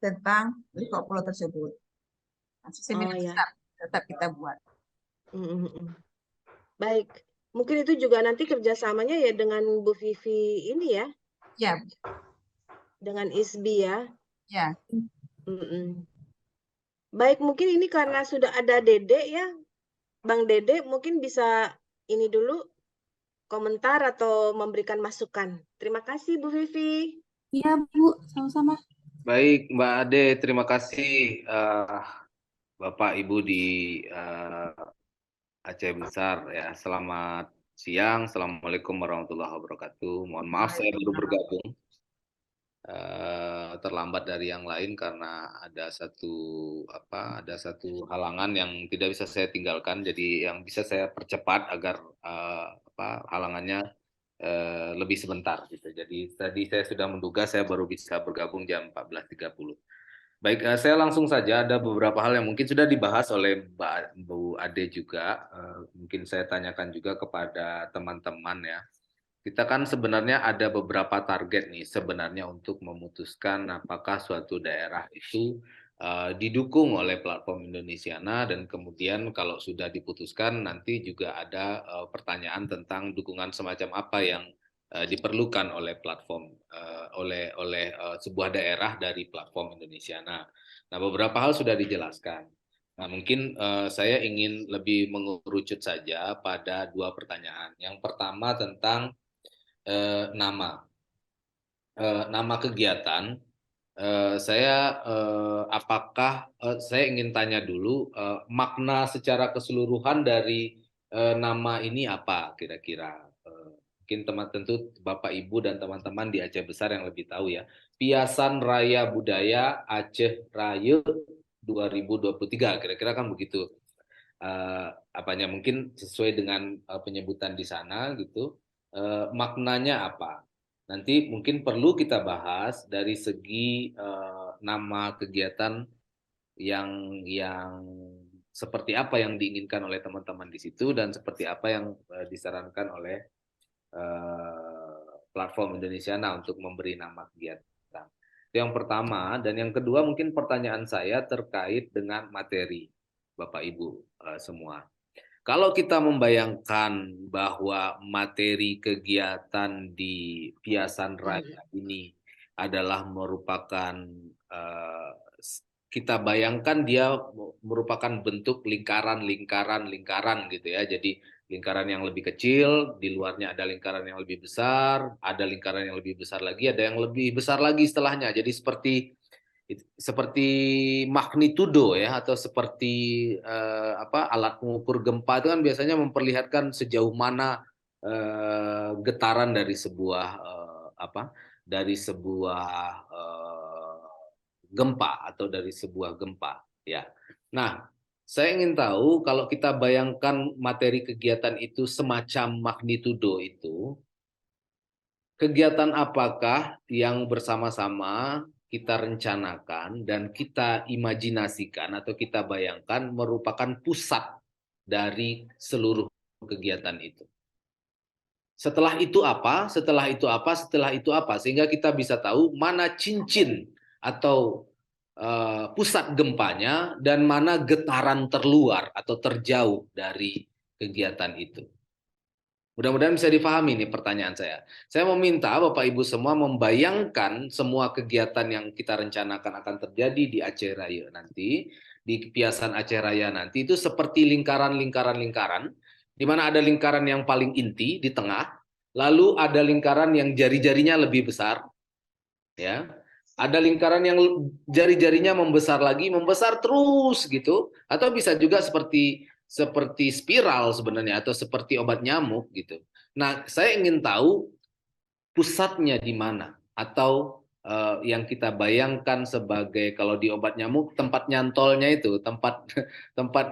tentang Liko Pulo tersebut. Seminar tetap kita buat. Baik, mungkin itu juga nanti kerjasamanya ya dengan Bu Vivi ini ya? Ya. Dengan ISBI ya? Ya. Baik, mungkin ini karena sudah ada Dede ya, Bang Dede mungkin bisa ini dulu komentar atau memberikan masukan. Terima kasih Bu Vivi. Iya Bu, sama-sama. Baik Mbak Ade, terima kasih Bapak Ibu di Aceh Besar ya. Selamat siang, Assalamualaikum warahmatullahi wabarakatuh. Mohon maaf saya baru bergabung terlambat dari yang lain karena ada satu halangan yang tidak bisa saya tinggalkan. Jadi yang bisa saya percepat agar halangannya lebih sebentar gitu. Jadi tadi saya sudah menduga saya baru bisa bergabung jam 14.30. Baik, saya langsung saja, ada beberapa hal yang mungkin sudah dibahas oleh Bu Ade juga. Mungkin saya tanyakan juga kepada teman-teman ya. Kita kan sebenarnya ada beberapa target nih sebenarnya untuk memutuskan apakah suatu daerah itu didukung oleh platform Indonesiana, dan kemudian kalau sudah diputuskan nanti juga ada pertanyaan tentang dukungan semacam apa yang diperlukan oleh platform oleh sebuah daerah dari platform Indonesiana. Nah, beberapa hal sudah dijelaskan. Nah, mungkin saya ingin lebih mengerucut saja pada dua pertanyaan. Yang pertama tentang nama kegiatan. Saya ingin tanya dulu makna secara keseluruhan dari nama ini apa kira-kira? Mungkin tentu Bapak Ibu dan teman-teman di Aceh Besar yang lebih tahu ya. Piasan Raya Budaya Aceh Raya 2023, kira-kira kan begitu. Apanya mungkin sesuai dengan penyebutan di sana gitu. Maknanya apa? Nanti mungkin perlu kita bahas dari segi nama kegiatan yang seperti apa yang diinginkan oleh teman-teman di situ dan seperti apa yang disarankan oleh platform Indonesiana untuk memberi nama kegiatan. Itu yang pertama. Dan yang kedua mungkin pertanyaan saya terkait dengan materi Bapak Ibu semua. Kalau kita membayangkan bahwa materi kegiatan di Piasan Raya ini adalah merupakan kita bayangkan dia merupakan bentuk lingkaran gitu ya. Jadi lingkaran yang lebih kecil, di luarnya ada lingkaran yang lebih besar, ada lingkaran yang lebih besar lagi, ada yang lebih besar lagi setelahnya. Jadi seperti magnitudo ya, atau seperti alat mengukur gempa itu kan biasanya memperlihatkan sejauh mana getaran dari sebuah gempa atau dari sebuah gempa ya. Nah, saya ingin tahu kalau kita bayangkan materi kegiatan itu semacam magnitudo itu, kegiatan apakah yang bersama-sama kita rencanakan dan kita imajinasikan atau kita bayangkan merupakan pusat dari seluruh kegiatan itu. Setelah itu apa, setelah itu apa, setelah itu apa, sehingga kita bisa tahu mana cincin atau pusat gempanya dan mana getaran terluar atau terjauh dari kegiatan itu. Mudah-mudahan bisa difahami nih pertanyaan saya. Saya meminta Bapak Ibu semua membayangkan semua kegiatan yang kita rencanakan akan terjadi di Aceh Raya nanti, di Piasan Aceh Raya nanti itu seperti lingkaran-lingkaran, di mana ada lingkaran yang paling inti di tengah, lalu ada lingkaran yang jari-jarinya lebih besar, ya. Ada lingkaran yang jari-jarinya membesar lagi, membesar terus gitu, atau bisa juga seperti spiral sebenarnya atau seperti obat nyamuk gitu. Nah, saya ingin tahu pusatnya di mana atau yang kita bayangkan sebagai kalau di obat nyamuk tempat nyantolnya itu, tempat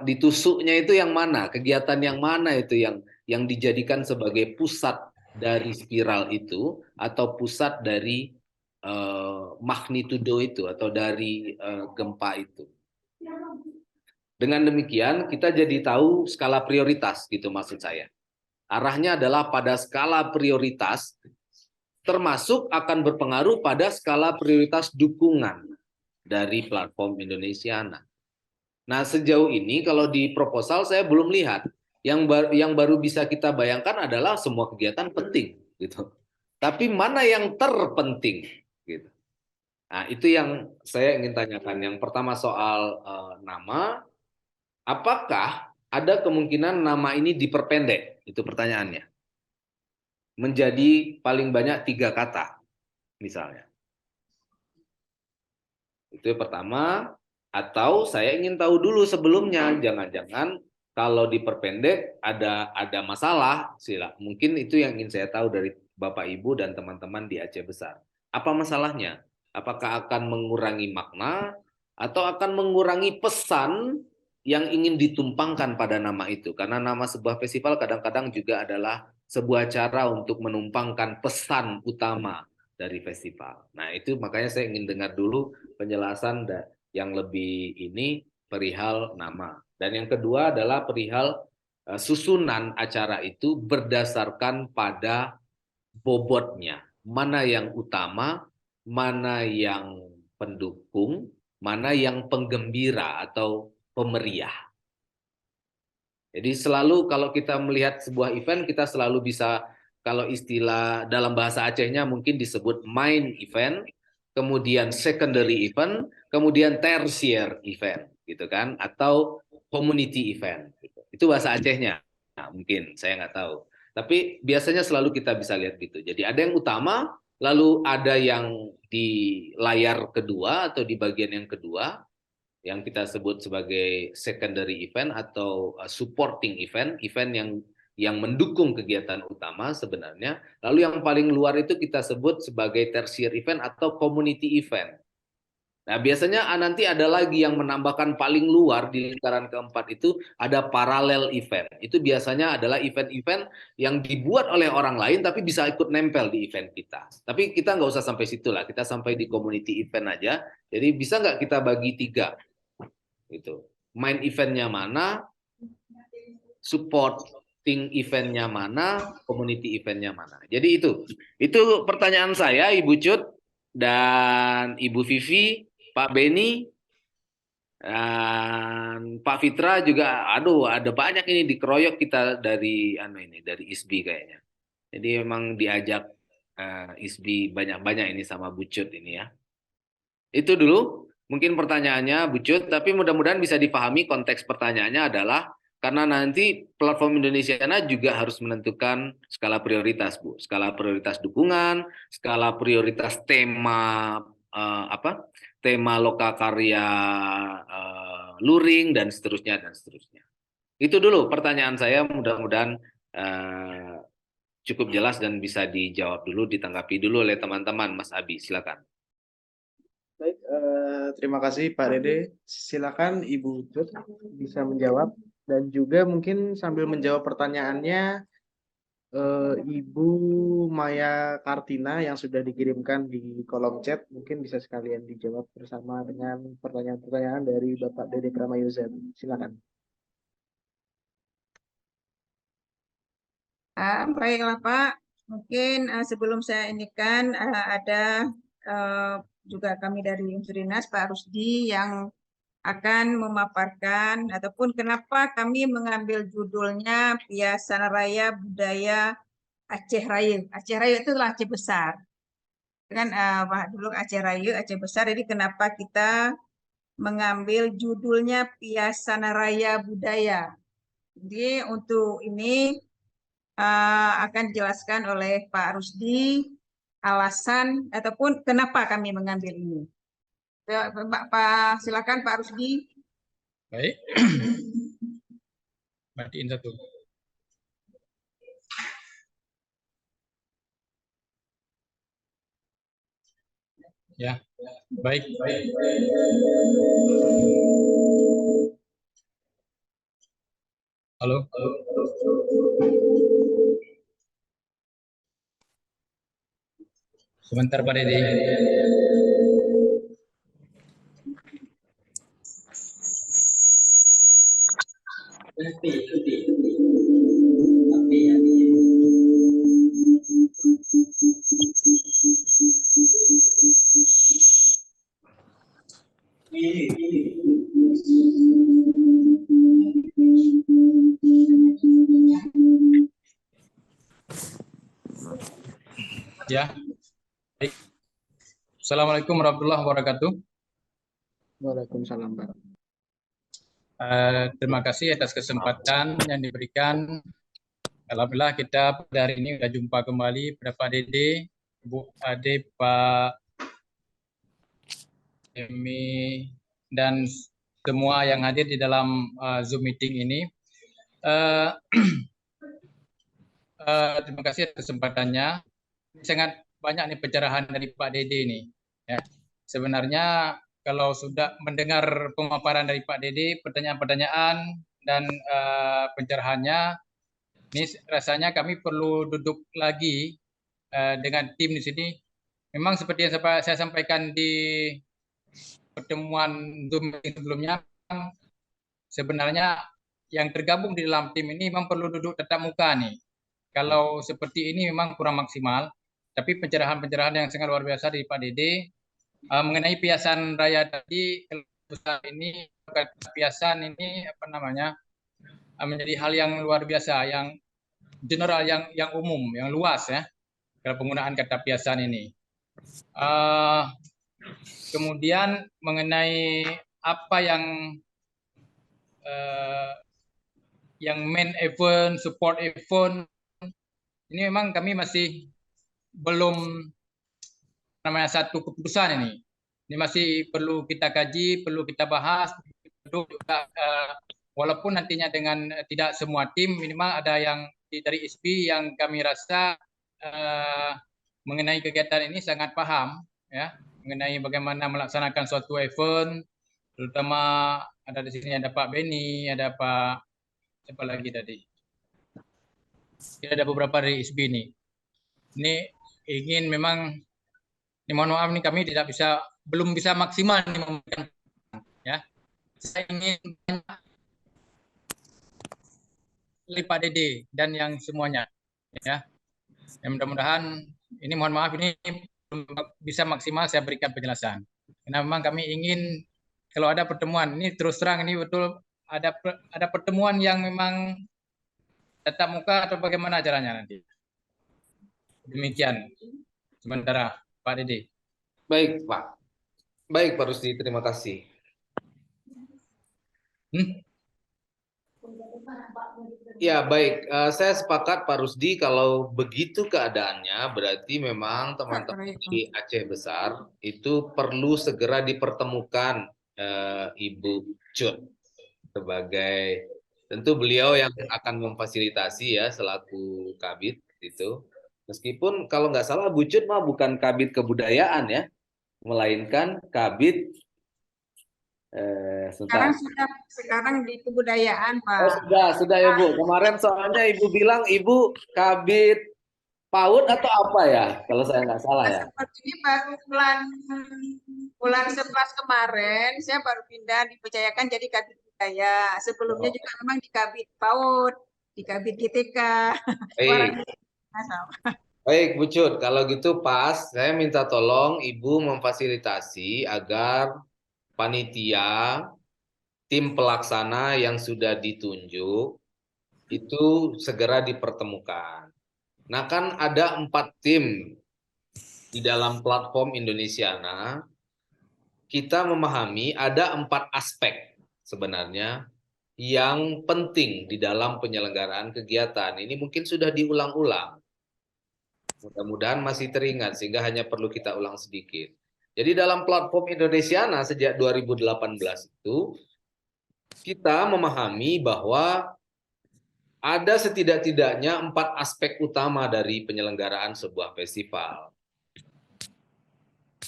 ditusuknya itu yang mana, kegiatan yang mana itu yang dijadikan sebagai pusat dari spiral itu atau pusat dari magnitudo itu atau dari gempa itu. Dengan demikian kita jadi tahu skala prioritas gitu maksud saya. Arahnya adalah pada skala prioritas termasuk akan berpengaruh pada skala prioritas dukungan dari platform Indonesiana. Nah, sejauh ini kalau di proposal saya belum lihat. Yang baru bisa kita bayangkan adalah semua kegiatan penting gitu. Tapi mana yang terpenting gitu. Nah, itu yang saya ingin tanyakan. Yang pertama soal nama, apakah ada kemungkinan nama ini diperpendek? Itu pertanyaannya. Menjadi paling banyak 3 kata, misalnya. Itu yang pertama. Atau saya ingin tahu dulu sebelumnya, jangan-jangan kalau diperpendek ada masalah, mungkin itu yang ingin saya tahu dari Bapak Ibu dan teman-teman di Aceh Besar. Apa masalahnya? Apakah akan mengurangi makna atau akan mengurangi pesan yang ingin ditumpangkan pada nama itu? Karena nama sebuah festival kadang-kadang juga adalah sebuah cara untuk menumpangkan pesan utama dari festival. Nah, itu makanya saya ingin dengar dulu penjelasan yang lebih ini perihal nama. Dan yang kedua adalah perihal susunan acara itu berdasarkan pada bobotnya. Mana yang utama, mana yang pendukung, mana yang penggembira atau pemeriah. Jadi selalu kalau kita melihat sebuah event, kita selalu bisa, kalau istilah dalam bahasa Acehnya mungkin disebut main event, kemudian secondary event, kemudian tertiary event, gitu kan? Atau community event. Gitu. Itu bahasa Acehnya. Nah, mungkin saya nggak tahu. Tapi biasanya selalu kita bisa lihat gitu. Jadi ada yang utama, lalu ada yang di layar kedua atau di bagian yang kedua, yang kita sebut sebagai secondary event atau supporting event, event yang mendukung kegiatan utama sebenarnya. Lalu yang paling luar itu kita sebut sebagai tertiary event atau community event. Nah, biasanya nanti ada lagi yang menambahkan paling luar di lingkaran keempat itu ada paralel event. Itu biasanya adalah event-event yang dibuat oleh orang lain tapi bisa ikut nempel di event kita. Tapi kita nggak usah sampai situ lah, kita sampai di community event aja. Jadi bisa nggak kita bagi 3? Gitu. Main eventnya mana, supporting eventnya mana, community eventnya mana. Jadi itu pertanyaan saya, Ibu Cut dan Ibu Vivi, Pak Beni, dan Pak Fitra juga. Aduh, ada banyak ini dikeroyok kita dari dari ISBI kayaknya. Jadi memang diajak ISBI banyak-banyak ini sama Bu Cut ini ya. Itu dulu mungkin pertanyaannya Bu Cut, tapi mudah-mudahan bisa dipahami konteks pertanyaannya adalah karena nanti platform Indonesiana juga harus menentukan skala prioritas, Bu. Skala prioritas dukungan, skala prioritas tema tema lokakarya luring dan seterusnya dan seterusnya. Itu dulu pertanyaan saya, mudah-mudahan cukup jelas dan bisa dijawab dulu, ditanggapi dulu oleh teman-teman. Mas Abi, silakan. Baik, terima kasih Pak Dede. Silakan Ibu Cut bisa menjawab, dan juga mungkin sambil menjawab pertanyaannya Ibu Maya Kartina yang sudah dikirimkan di kolom chat, mungkin bisa sekalian dijawab bersama dengan pertanyaan-pertanyaan dari Bapak Dede Pramayuza. Silakan. Baiklah Pak, mungkin sebelum saya indikan ada juga kami dari unsur dinas Pak Rusdi yang akan memaparkan ataupun kenapa kami mengambil judulnya Piasana Raya Budaya Aceh Rayu. Aceh Rayu itu adalah Aceh Besar. Kan dulu Aceh Rayu, Aceh Besar. Jadi kenapa kita mengambil judulnya Piasana Raya Budaya? Jadi untuk ini akan dijelaskan oleh Pak Rusdi alasan ataupun kenapa kami mengambil ini. Pak, silakan Pak Rusdi. Baik. Matiin satu. Ya, baik. Halo. Sebentar Pak Dede. Ya. Baik. Assalamualaikum warahmatullahi wabarakatuh. Waalaikumsalam, Pak. Terima kasih atas kesempatan yang diberikan. Alhamdulillah kita pada hari ini sudah jumpa kembali pada Pak Dede, Bu Ade, Pak Emi, dan semua yang hadir di dalam Zoom meeting ini. Terima kasih atas kesempatannya. Sangat banyak nih pencerahan dari Pak Dede ini. Ya. Sebenarnya kalau sudah mendengar pemaparan dari Pak Dede, pertanyaan-pertanyaan dan pencerahannya, ini rasanya kami perlu duduk lagi dengan tim di sini. Memang seperti yang saya sampaikan di pertemuan Zoom sebelumnya, sebenarnya yang tergabung di dalam tim ini memang perlu duduk tatap muka nih. Kalau seperti ini memang kurang maksimal, tapi pencerahan-pencerahan yang sangat luar biasa dari Pak Dede mengenai piasan raya tadi, ini piasan ini menjadi hal yang luar biasa, yang general, yang umum, yang luas ya, dalam penggunaan kata piasan ini. Kemudian mengenai apa yang main event, support event, ini memang kami masih belum satu keputusan ini. Ini masih perlu kita kaji, perlu kita bahas, perlu juga, walaupun nantinya dengan tidak semua tim, minimal ada yang dari ISBI yang kami rasa mengenai kegiatan ini sangat paham, ya. mengenai bagaimana melaksanakan suatu event, terutama ada di sini ada Pak Beni, ada Pak siapa lagi tadi? Ada beberapa dari ISB ini. Ini ingin memang, ini mohon maaf nih kami belum bisa maksimal nih memberikan, ya. Saya ingin dari Pak Dede dan yang semuanya, ya. Mudah-mudahan ini mohon maaf ini belum bisa maksimal saya berikan penjelasan. Karena memang kami ingin kalau ada pertemuan ini terus terang ini betul ada pertemuan yang memang tatap muka atau bagaimana caranya nanti. Demikian sementara Pak Dede. Baik, Pak. Baik, Pak Rusdi, terima kasih. Ya, baik. Saya sepakat Pak Rusdi kalau begitu keadaannya berarti memang teman-teman di Aceh Besar itu perlu segera dipertemukan Ibu Cut sebagai tentu beliau yang akan memfasilitasi ya selaku Kabid itu. Meskipun kalau nggak salah Bu Cut mah bukan Kabid kebudayaan ya, melainkan Kabid sekarang di kebudayaan, Pak. Oh, sudah ya Bu. Kemarin soalnya Ibu bilang Ibu Kabid PAUD atau apa ya? Kalau saya nggak salah ya. Seperti baru bulan 11 kemarin saya baru pindah dipercayakan jadi Kabid Budaya. Sebelumnya juga memang di Kabid PAUD, di Kabid GTK. Baik, Bu Cut. Kalau gitu pas, saya minta tolong Ibu memfasilitasi agar panitia, tim pelaksana yang sudah ditunjuk itu segera dipertemukan. Nah kan ada 4 tim di dalam platform Indonesiana. Kita memahami ada 4 aspek sebenarnya yang penting di dalam penyelenggaraan kegiatan. Ini mungkin sudah diulang-ulang. Mudah-mudahan masih teringat sehingga hanya perlu kita ulang sedikit. Jadi dalam platform Indonesiana sejak 2018 itu kita memahami bahwa ada setidak-tidaknya 4 aspek utama dari penyelenggaraan sebuah festival.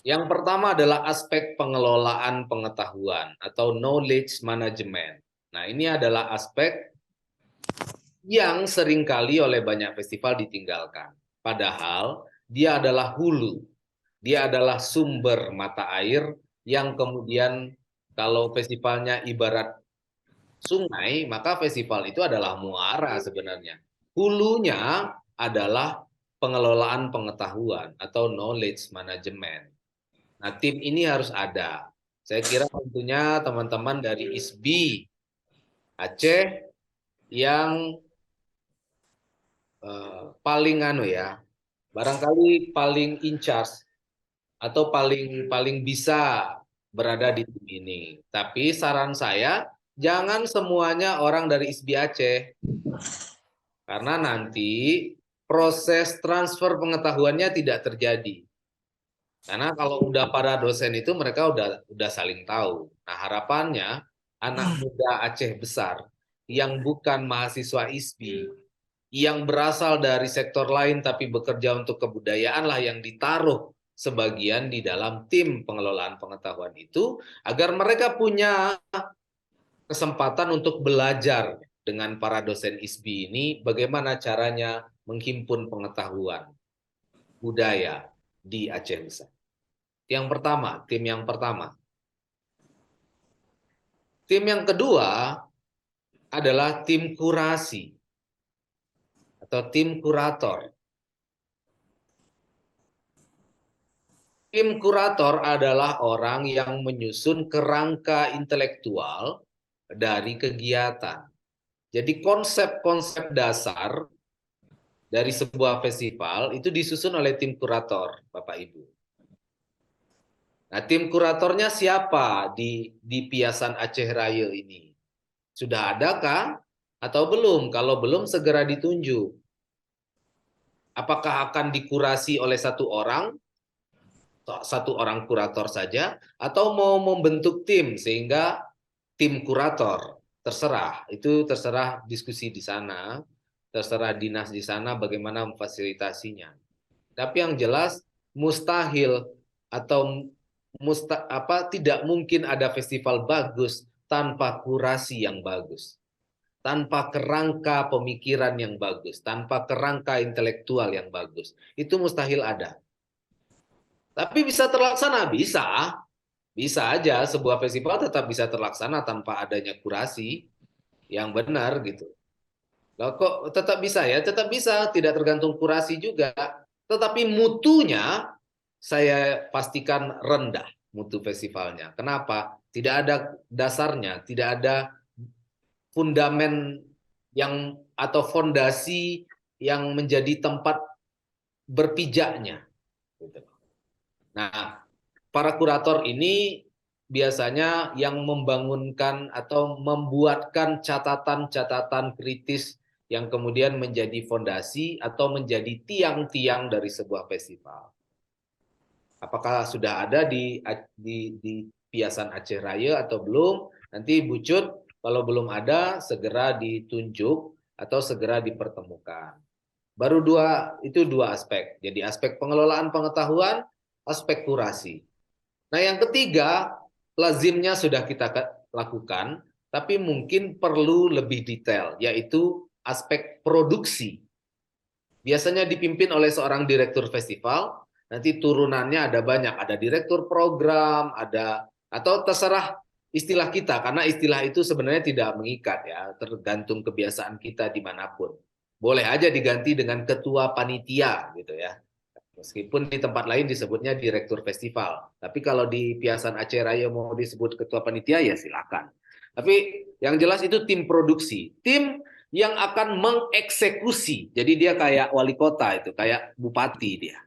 Yang pertama adalah aspek pengelolaan pengetahuan atau knowledge management. Nah, ini adalah aspek yang seringkali oleh banyak festival ditinggalkan. Padahal dia adalah hulu. Dia adalah sumber mata air yang kemudian kalau festivalnya ibarat sungai, maka festival itu adalah muara sebenarnya. Hulunya adalah pengelolaan pengetahuan atau knowledge management. Nah, tim ini harus ada. Saya kira tentunya teman-teman dari ISBI Aceh yang paling barangkali paling in charge atau paling bisa berada di tim ini. Tapi saran saya jangan semuanya orang dari ISBI Aceh. Karena nanti proses transfer pengetahuannya tidak terjadi. Karena kalau udah para dosen itu mereka udah saling tahu. Nah, harapannya anak muda Aceh Besar yang bukan mahasiswa ISBI, yang berasal dari sektor lain tapi bekerja untuk kebudayaan lah yang ditaruh sebagian di dalam tim pengelolaan pengetahuan itu, agar mereka punya kesempatan untuk belajar dengan para dosen ISBI ini bagaimana caranya menghimpun pengetahuan budaya di Aceh Besar. Yang pertama, tim yang pertama. Tim yang kedua adalah tim kurasi atau tim kurator. Tim kurator adalah orang yang menyusun kerangka intelektual dari kegiatan. Jadi konsep-konsep dasar dari sebuah festival itu disusun oleh tim kurator, Bapak Ibu. Nah, tim kuratornya siapa di Piasan Aceh Raya ini? Sudah adakah atau belum? Kalau belum, segera ditunjuk. Apakah akan dikurasi oleh satu orang kurator saja, atau mau membentuk tim sehingga tim kurator? Terserah, itu terserah diskusi di sana, terserah dinas di sana bagaimana memfasilitasinya. Tapi yang jelas mustahil atau tidak mungkin ada festival bagus tanpa kurasi yang bagus, tanpa kerangka pemikiran yang bagus, tanpa kerangka intelektual yang bagus. Itu mustahil ada. Tapi bisa terlaksana, bisa aja sebuah festival tetap bisa terlaksana tanpa adanya kurasi yang benar gitu. Loh, kok tetap bisa ya? Tetap bisa, tidak tergantung kurasi juga. Tetapi mutunya saya pastikan rendah, mutu festivalnya. Kenapa? Tidak ada dasarnya, tidak ada fundamen yang atau fondasi yang menjadi tempat berpijaknya. Gitu. Nah, para kurator ini biasanya yang membangunkan atau membuatkan catatan-catatan kritis yang kemudian menjadi fondasi atau menjadi tiang-tiang dari sebuah festival. Apakah sudah ada di Piasan Aceh Raya atau belum? Nanti Bu Cut, kalau belum ada segera ditunjuk atau segera dipertemukan. Baru itu dua aspek. Jadi aspek pengelolaan pengetahuan, aspek kurasi. Nah, yang ketiga, lazimnya sudah kita lakukan, tapi mungkin perlu lebih detail, yaitu aspek produksi. Biasanya dipimpin oleh seorang direktur festival, nanti turunannya ada banyak, ada direktur program, ada atau terserah istilah kita, karena istilah itu sebenarnya tidak mengikat ya, tergantung kebiasaan kita dimanapun. Boleh aja diganti dengan ketua panitia gitu ya. Meskipun di tempat lain disebutnya direktur festival. Tapi kalau di Piasan Aceh Raya mau disebut ketua panitia ya silakan. Tapi yang jelas itu tim produksi. Tim yang akan mengeksekusi. Jadi dia kayak wali kota itu, kayak bupati dia.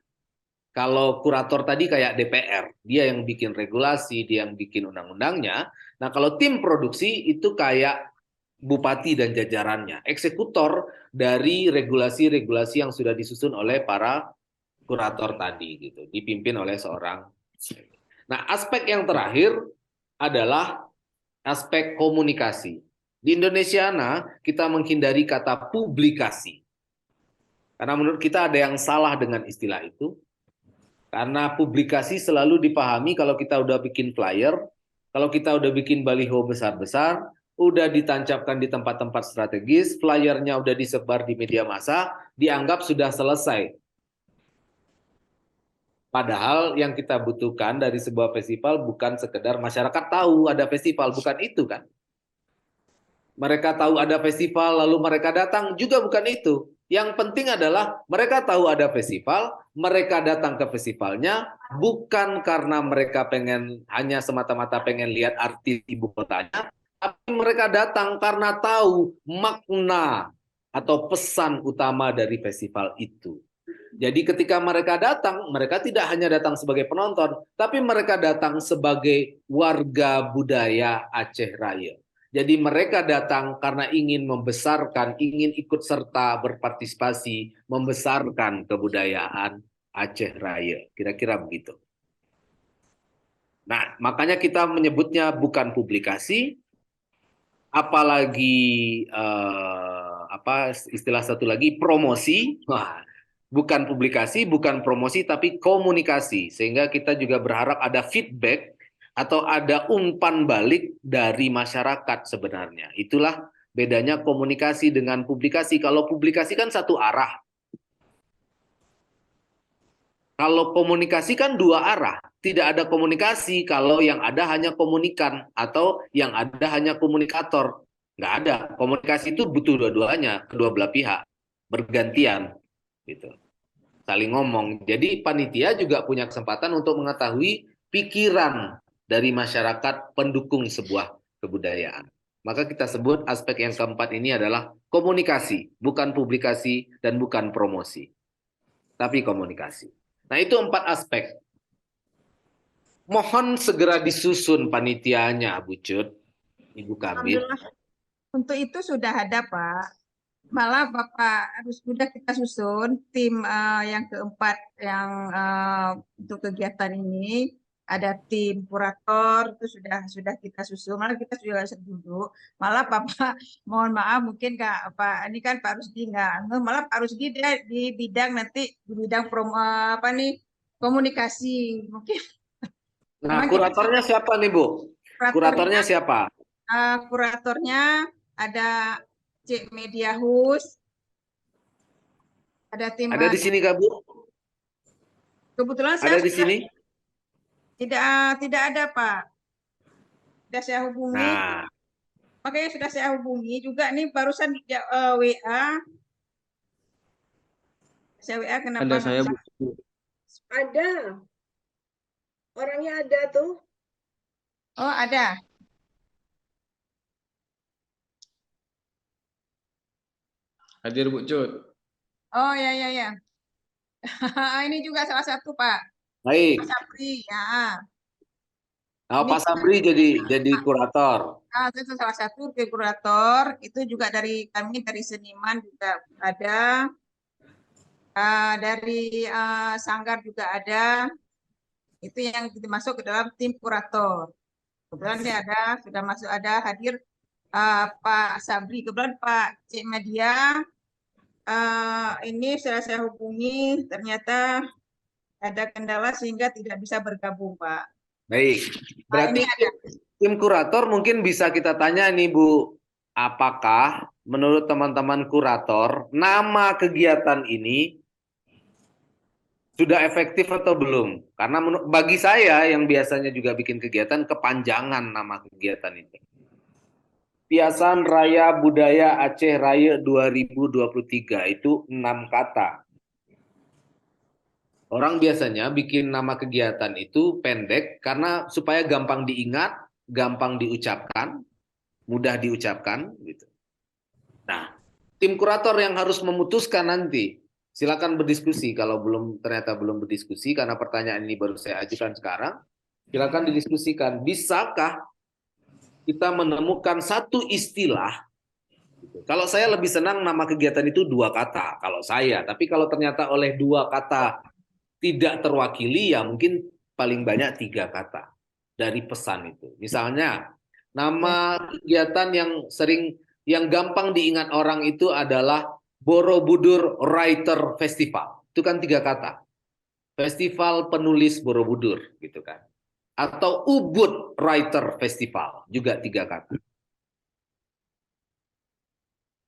Kalau kurator tadi kayak DPR. Dia yang bikin regulasi, dia yang bikin undang-undangnya. Nah kalau tim produksi itu kayak bupati dan jajarannya. Eksekutor dari regulasi-regulasi yang sudah disusun oleh para kurator tadi gitu, dipimpin oleh seorang. Nah, aspek yang terakhir adalah aspek komunikasi. Di Indonesia kita menghindari kata publikasi. Karena menurut kita ada yang salah dengan istilah itu. Karena publikasi selalu dipahami kalau kita udah bikin flyer, kalau kita udah bikin baliho besar-besar, udah ditancapkan di tempat-tempat strategis, flyernya udah disebar di media massa, dianggap sudah selesai. Padahal yang kita butuhkan dari sebuah festival bukan sekedar masyarakat tahu ada festival, bukan itu kan. Mereka tahu ada festival lalu mereka datang juga bukan itu. Yang penting adalah mereka tahu ada festival, mereka datang ke festivalnya bukan karena mereka pengen hanya semata-mata pengen lihat artis ibu kotanya, tapi mereka datang karena tahu makna atau pesan utama dari festival itu. Jadi ketika mereka datang, mereka tidak hanya datang sebagai penonton, tapi mereka datang sebagai warga budaya Aceh Raya. Jadi mereka datang karena ingin membesarkan, ingin ikut serta berpartisipasi, membesarkan kebudayaan Aceh Raya. Kira-kira begitu. Nah, makanya kita menyebutnya bukan publikasi, apalagi istilah satu lagi promosi. Wah, bukan publikasi, bukan promosi, tapi komunikasi. Sehingga kita juga berharap ada feedback atau ada umpan balik dari masyarakat sebenarnya. Itulah bedanya komunikasi dengan publikasi. Kalau publikasi kan satu arah. Kalau komunikasi kan dua arah. Tidak ada komunikasi kalau yang ada hanya komunikan atau yang ada hanya komunikator. Nggak ada. Komunikasi itu butuh dua-duanya, kedua belah pihak. Bergantian. Gitu. Saling ngomong. Jadi panitia juga punya kesempatan untuk mengetahui pikiran dari masyarakat pendukung sebuah kebudayaan. Maka kita sebut aspek yang keempat ini adalah komunikasi, bukan publikasi dan bukan promosi, tapi komunikasi. Nah, itu 4 aspek. Mohon segera disusun panitianya, Bu Cut, Ibu Kabid. Alhamdulillah, untuk itu sudah ada, Pak. Malah Bapak harus sudah kita susun tim yang keempat yang untuk kegiatan ini. Ada tim kurator itu sudah kita susun, malah kita sudah duduk. Malah Bapak mohon maaf mungkin Kak Pak ini kan Pak Rusdi nggak, malah Pak Rusdi dia di bidang nanti di bidang komunikasi mungkin Nah, Memang kuratornya siapa nih, Bu? Kuratornya siapa? kuratornya ada Cik Mediahus, ada tim Ada di sini Kak, Bu? kebetulan saya Ada di sini? tidak ada Pak. Sudah saya hubungi, Nah, makanya sudah saya hubungi juga nih barusan WA. Saya WA kenapa Ada nggak saya, bisa? Bu. Ada. Orangnya ada tuh. Oh, ada. Hadir Bu Cut. Oh, ya. Ini juga salah satu Pak. baik. Pak Sapri, ya. Nah, Ini Pak Sabri jadi kurator. itu salah satu kurator. Itu juga dari kami dari seniman juga ada. Dari Sanggar juga ada. Itu yang masuk ke dalam tim kurator. Kebetulan ini sudah hadir Pak Sabri. Kebetulan Pak Cik Media ini sudah saya hubungi, ternyata ada kendala sehingga tidak bisa bergabung, Pak. Baik. Berarti ini ada. tim kurator mungkin bisa kita tanya nih, Bu. Apakah menurut teman-teman kurator, nama kegiatan ini sudah efektif atau belum? Karena bagi saya yang biasanya juga bikin kegiatan, kepanjangan nama kegiatan itu. Piasan Raya Budaya Aceh Raya 2023 itu 6 kata. Orang biasanya bikin nama kegiatan itu pendek karena supaya gampang diingat, gampang diucapkan, mudah diucapkan gitu. Nah, tim kurator yang harus memutuskan nanti. Silakan berdiskusi kalau ternyata belum berdiskusi karena pertanyaan ini baru saya ajukan sekarang. Silakan didiskusikan. Bisakah kita menemukan satu istilah? Kalau saya lebih senang nama kegiatan itu 2 kata kalau saya, tapi kalau ternyata oleh 2 kata tidak terwakili ya mungkin paling banyak 3 kata dari pesan itu. Misalnya nama kegiatan yang gampang diingat orang itu adalah Borobudur Writer Festival. Itu kan 3 kata. Festival penulis Borobudur gitu kan. Atau Ubud Writer Festival juga 3 kata.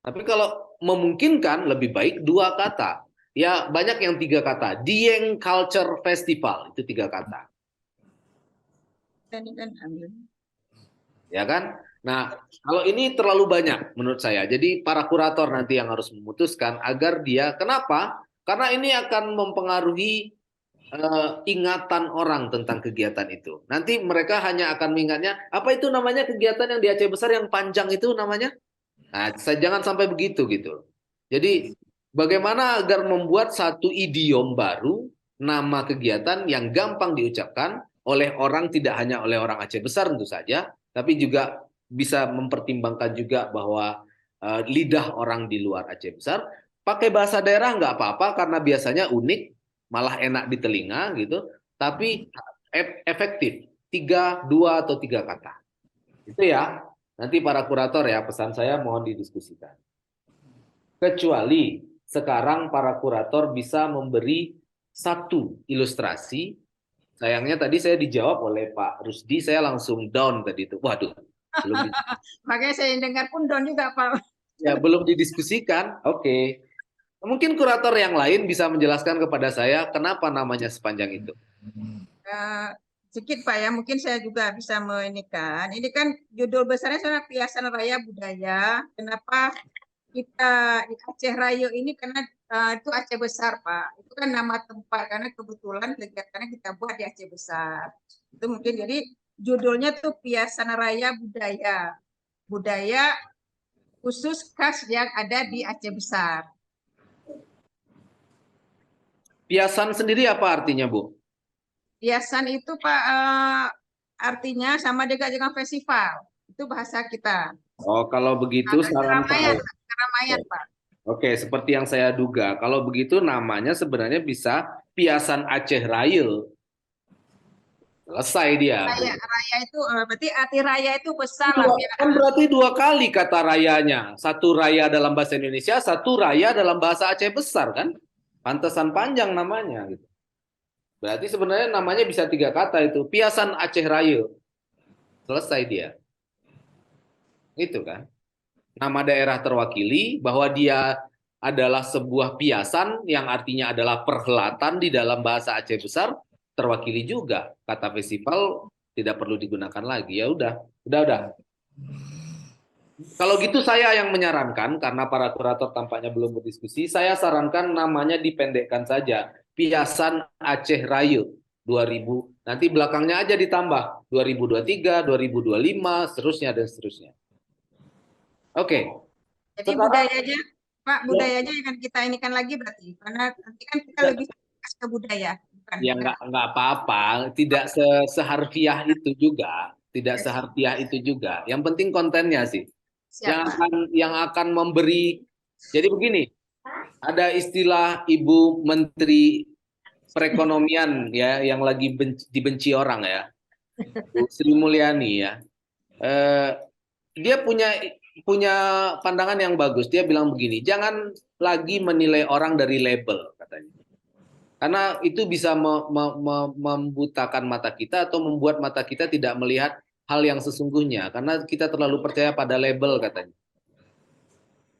Tapi kalau memungkinkan lebih baik 2 kata. Ya banyak yang 3 kata. Dieng Culture Festival itu 3 kata. Ya kan? Nah, kalau ini terlalu banyak menurut saya. Jadi para kurator nanti yang harus memutuskan agar dia, kenapa? Karena ini akan mempengaruhi ingatan orang tentang kegiatan itu. Nanti mereka hanya akan mengingatnya, apa itu namanya kegiatan yang di Aceh Besar yang panjang itu namanya? Nah, jangan sampai begitu gitu. Jadi bagaimana agar membuat satu idiom baru, nama kegiatan yang gampang diucapkan oleh orang, tidak hanya oleh orang Aceh Besar tentu saja, tapi juga bisa mempertimbangkan juga bahwa lidah orang di luar Aceh Besar. Pakai bahasa daerah nggak apa-apa karena biasanya unik, malah enak di telinga gitu, tapi efektif. 2 atau 3 kata. Itu ya. Nanti para kurator ya, pesan saya mohon didiskusikan. Kecuali sekarang para kurator bisa memberi 1 ilustrasi. Sayangnya tadi saya dijawab oleh Pak Rusdi, saya langsung down tadi itu. Waduh, belum Makanya saya dengar pun down juga, Pak. Ya, belum didiskusikan. Oke. Mungkin kurator yang lain bisa menjelaskan kepada saya kenapa namanya sepanjang itu. Sedikit Pak ya, mungkin saya juga bisa meninikan. Ini kan judul besarnya sebenarnya Piasan Raya Budaya. Kenapa kita di Aceh Raya ini? Karena itu Aceh Besar Pak. Itu kan nama tempat karena kebetulan kegiatannya kita buat di Aceh Besar. Itu mungkin jadi judulnya tuh Piasan Raya Budaya. Budaya khusus khas yang ada di Aceh Besar. Piasan sendiri apa artinya, Bu? Piasan itu Pak artinya sama dengan festival. Itu bahasa kita. Oh, kalau begitu saran keramaian, Pak. Oke, seperti yang saya duga. Kalau begitu namanya sebenarnya bisa Piasan Aceh Raya. Selesai dia. Raya itu berarti arti raya itu besar. Kan berarti 2 kali kata rayanya. 1 raya dalam bahasa Indonesia, 1 raya dalam bahasa Aceh Besar kan? Pantesan panjang namanya gitu. Berarti sebenarnya namanya bisa 3 kata itu. Piasan Aceh Raya. Selesai dia. Itu kan. Nama daerah terwakili, bahwa dia adalah sebuah piasan yang artinya adalah perhelatan di dalam bahasa Aceh Besar, terwakili juga. Kata festival tidak perlu digunakan lagi. Ya udah. Kalau gitu saya yang menyarankan, karena para kurator tampaknya belum berdiskusi, saya sarankan namanya dipendekkan saja. Piasan Aceh Raya 2000. Nanti belakangnya aja ditambah 2023, 2025, seterusnya dan seterusnya. Oke. Jadi budayanya, Pak, budayanya akan kita inikan lagi berarti, karena nanti kan kita lebih fokus ke budaya. Bukan, Ya nggak apa-apa, tidak seharfiah itu juga, tidak seharfiah itu juga. Yang penting kontennya sih. Yang akan memberi. Jadi begini, ada istilah Ibu Menteri Perekonomian ya yang lagi dibenci orang ya, Bu Sri Mulyani ya. Dia punya pandangan yang bagus. Dia bilang begini, jangan lagi menilai orang dari label katanya. Karena itu bisa membutakan mata kita atau membuat mata kita tidak melihat hal yang sesungguhnya. Karena kita terlalu percaya pada label katanya.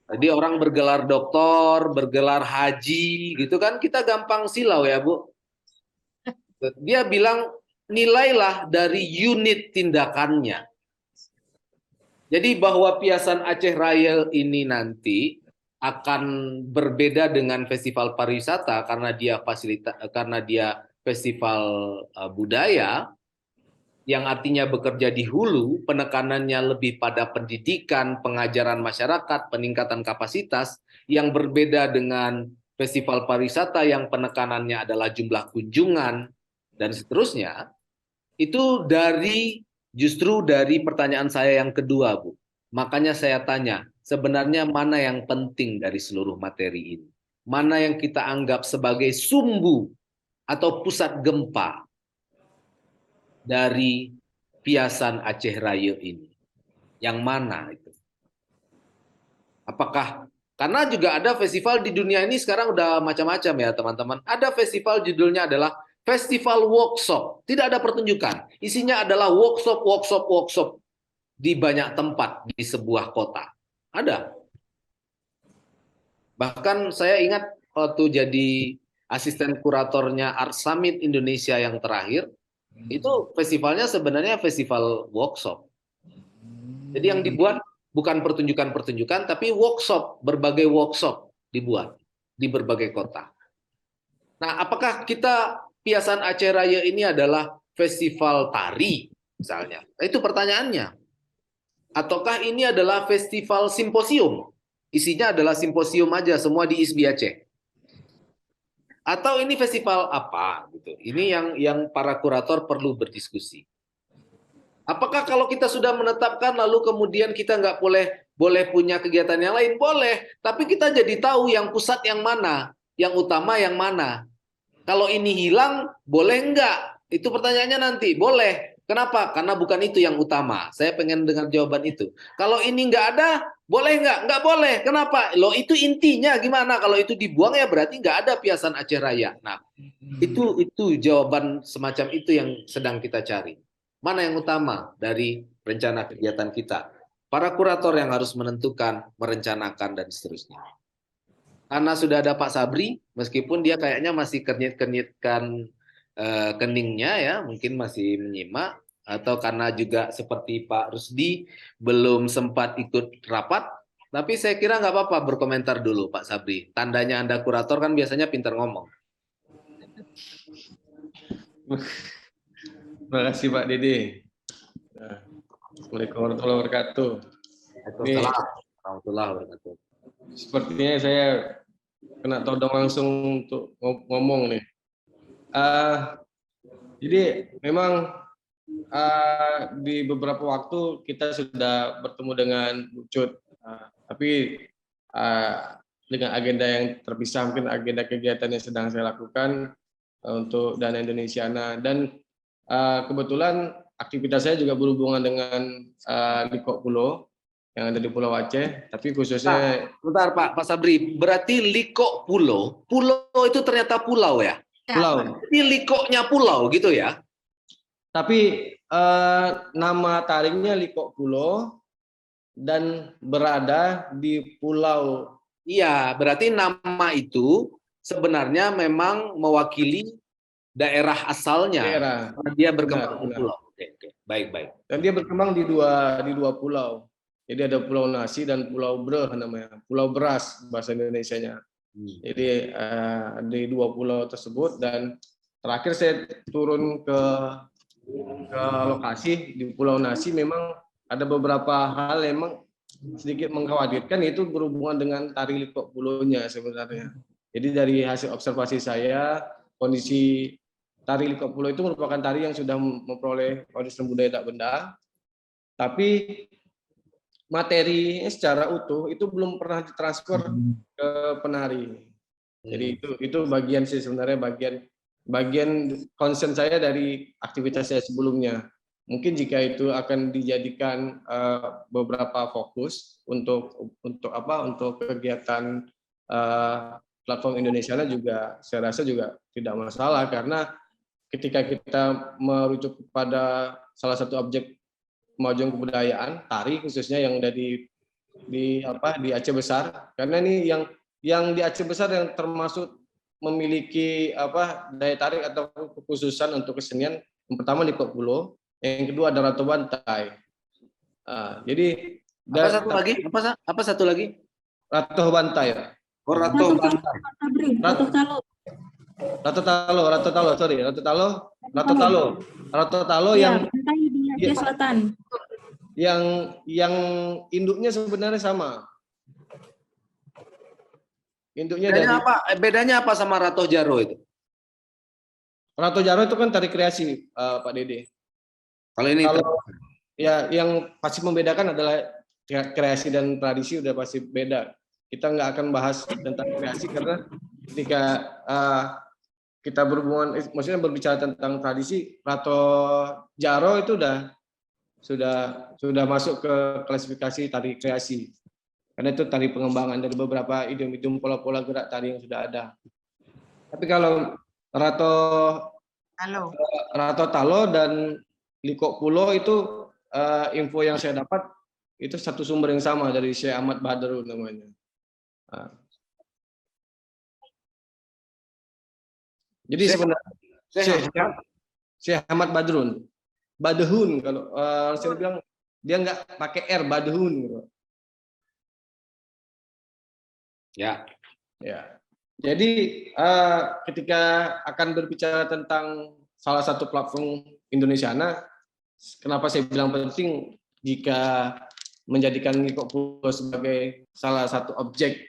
Jadi orang bergelar doktor, bergelar haji, gitu kan kita gampang silau ya Bu. Dia bilang nilailah dari unit tindakannya. Jadi bahwa Piasan Aceh Raya ini nanti akan berbeda dengan festival pariwisata karena dia festival budaya yang artinya bekerja di hulu, penekanannya lebih pada pendidikan, pengajaran masyarakat, peningkatan kapasitas, yang berbeda dengan festival pariwisata yang penekanannya adalah jumlah kunjungan dan seterusnya. Itu justru dari pertanyaan saya yang kedua, Bu. Makanya saya tanya, sebenarnya mana yang penting dari seluruh materi ini? Mana yang kita anggap sebagai sumbu atau pusat gempa dari Piasan Aceh Raya ini? Yang mana itu? Apakah, karena juga ada festival di dunia ini sekarang udah macam-macam ya teman-teman. Ada festival judulnya adalah Festival Workshop. Tidak ada pertunjukan. Isinya adalah workshop di banyak tempat di sebuah kota. Ada. Bahkan saya ingat waktu jadi asisten kuratornya Art Summit Indonesia yang terakhir, itu festivalnya sebenarnya festival workshop. Jadi yang dibuat bukan pertunjukan-pertunjukan, tapi berbagai workshop dibuat di berbagai kota. Nah, apakah Piasan Aceh Raya ini adalah festival tari, misalnya? Itu pertanyaannya. Ataukah ini adalah festival simposium? Isinya adalah simposium aja, semua di ISBI Aceh. Atau ini festival apa? Gitu. Ini yang para kurator perlu berdiskusi. Apakah kalau kita sudah menetapkan lalu kemudian kita nggak boleh punya kegiatan yang lain? Boleh, tapi kita jadi tahu yang pusat yang mana, yang utama yang mana. Kalau ini hilang, boleh nggak? Itu pertanyaannya nanti. Boleh. Kenapa? Karena bukan itu yang utama. Saya pengen dengar jawaban itu. Kalau ini nggak ada, boleh nggak? Nggak boleh. Kenapa? Loh, itu intinya gimana? Kalau itu dibuang ya berarti nggak ada Piasan Aceh Raya. Nah, itu jawaban semacam itu yang sedang kita cari. Mana yang utama dari rencana kegiatan kita? Para kurator yang harus menentukan, merencanakan, dan seterusnya. Karena sudah ada Pak Sabri, meskipun dia kayaknya masih kenit-kenitkan keningnya ya, mungkin masih menyimak, atau karena juga seperti Pak Rusdi belum sempat ikut rapat, tapi saya kira nggak apa-apa berkomentar dulu Pak Sabri. Tandanya Anda kurator kan biasanya pintar ngomong. Terima kasih Pak Dede. Assalamualaikum warahmatullahi wabarakatuh. Warahmatullahi wabarakatuh. Sepertinya saya kena todong langsung untuk ngomong nih. Jadi memang di beberapa waktu kita sudah bertemu dengan Bu Cut, tapi dengan agenda yang terpisah, mungkin agenda kegiatan yang sedang saya lakukan untuk Dana Indonesiana, dan kebetulan aktivitas saya juga berhubungan dengan Likok Pulo yang ada di Pulau Aceh, tapi khususnya. Bentar Pak Sabri, berarti Likok Pulo itu ternyata pulau ya? Pulau. Ini Likoknya pulau gitu ya? Tapi nama tariknya Liko Pulo dan berada di pulau. Iya, berarti nama itu sebenarnya memang mewakili daerah asalnya. Daerah. Dia berkembang di Benar. pulau. Oke. Baik. Dan dia berkembang di dua pulau. Jadi ada Pulau Nasi dan Pulau Breh namanya. Pulau Beras bahasa Indonesianya. Jadi di dua pulau tersebut, dan terakhir saya turun ke lokasi di Pulau Nasi, memang ada beberapa hal yang sedikit mengkhawatirkan, itu berhubungan dengan tari Liko Pulonya sebenarnya. Jadi dari hasil observasi saya, kondisi tari Liko Pulo itu merupakan tari yang sudah memperoleh warisan budaya tak benda, tapi materi secara utuh itu belum pernah ditransfer ke penari. Jadi itu bagian sih sebenarnya, bagian concern saya dari aktivitas saya sebelumnya. Mungkin jika itu akan dijadikan beberapa fokus untuk kegiatan platform Indonesia juga, saya rasa juga tidak masalah, karena ketika kita merujuk kepada salah satu objek kemajuan kebudayaan, tari khususnya yang ada di Aceh Besar, karena ini yang di Aceh Besar yang termasuk memiliki daya tarik atau kekhususan untuk kesenian. Yang pertama Liko Pulo, yang kedua ada Rato Bantai. Jadi apa satu lagi? Rato Bantai. Oh, Rato Bantai. Rato Talo yang Aceh Selatan. Yang induknya sebenarnya sama. Induknya Bedanya apa sama Rato Jaro itu? Rato Jaro itu kan tari kreasi, Pak Dede. Kalau yang pasti membedakan adalah kreasi dan tradisi, udah pasti beda. Kita nggak akan bahas tentang kreasi karena ketika kita maksudnya berbicara tentang tradisi, Rato Jaro itu sudah masuk ke klasifikasi tari kreasi. Karena itu tari pengembangan dari beberapa idiom-idiom pola-pola gerak tari yang sudah ada. Tapi kalau Rato Talo dan Liko Pulo itu info yang saya dapat itu satu sumber yang sama dari Syekh Ahmad Badrun namanya. Jadi sebenarnya Syekh Ahmad Badrun, Badhun kalau saya bilang, dia nggak pakai R, Badhun gitu. Ya. Jadi ketika akan berbicara tentang salah satu platform Indonesiana, kenapa saya bilang penting jika menjadikan Liko Pulo sebagai salah satu objek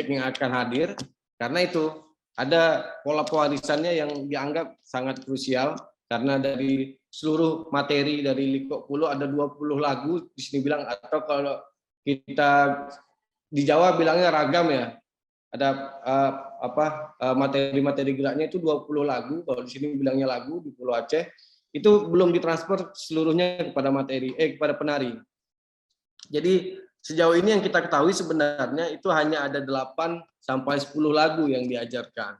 yang akan hadir, karena itu ada pola pewarisannya yang dianggap sangat krusial, karena dari seluruh materi dari Liko Pulo ada 20 lagu di sini bilang, atau kalau kita di Jawa bilangnya ragam ya. Ada materi-materi geraknya itu 20 lagu, kalau di sini bilangnya lagu di Pulau Aceh, itu belum ditransfer seluruhnya kepada penari. Jadi sejauh ini yang kita ketahui sebenarnya itu hanya ada 8 sampai 10 lagu yang diajarkan.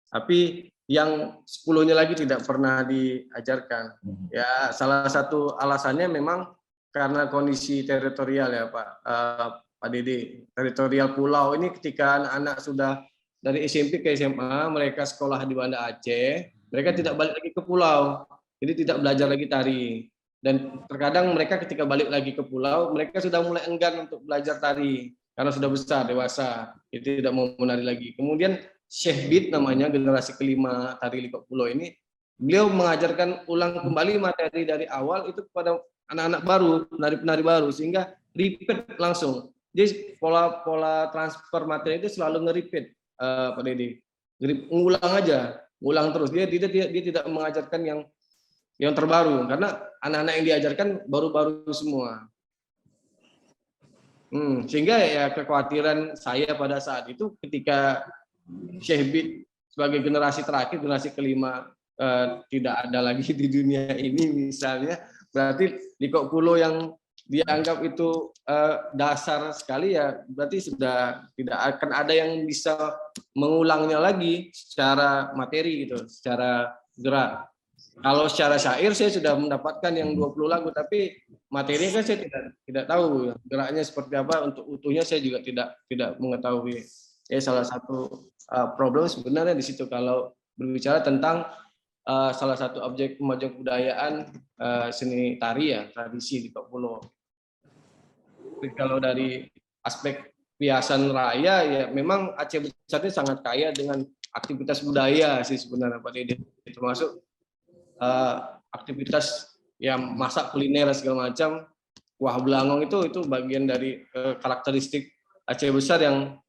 Tapi yang 10-nya lagi tidak pernah diajarkan. Ya, salah satu alasannya memang karena kondisi teritorial ya Pak Dede, teritorial pulau ini, ketika anak-anak sudah dari SMP ke SMA, mereka sekolah di Banda Aceh, mereka tidak balik lagi ke pulau, jadi tidak belajar lagi tari. Dan terkadang mereka ketika balik lagi ke pulau, mereka sudah mulai enggan untuk belajar tari, karena sudah besar, dewasa, itu tidak mau menari lagi. Kemudian Syekh Bid namanya, generasi kelima tari Liko Pulo ini, beliau mengajarkan ulang kembali materi dari awal itu kepada anak-anak baru, penari-penari baru, sehingga repeat langsung. Jadi pola transfer materi itu selalu nge-repeat, Pak Dede. Ngulang terus. Dia tidak mengajarkan yang terbaru, karena anak-anak yang diajarkan baru-baru semua. Sehingga ya kekhawatiran saya pada saat itu ketika Syekh Bid sebagai generasi terakhir, generasi kelima tidak ada lagi di dunia ini misalnya, berarti Liko Pulo yang dianggap itu dasar sekali, ya berarti sudah tidak akan ada yang bisa mengulangnya lagi secara materi gitu, secara gerak. Kalau secara syair saya sudah mendapatkan yang 20 lagu, tapi materinya kan saya tidak tahu geraknya seperti apa, untuk utuhnya saya juga tidak mengetahui. Ya salah satu problem sebenarnya di situ kalau berbicara tentang salah satu objek pemajuan kebudayaan seni tari ya, tradisi di Likopo Pulo. Kalau dari aspek Piasan Raya ya memang Aceh Besar ini sangat kaya dengan aktivitas budaya sih sebenarnya Pak Dede, termasuk aktivitas yang masak kuliner segala macam. Kuah Belangong itu bagian dari karakteristik Aceh Besar yang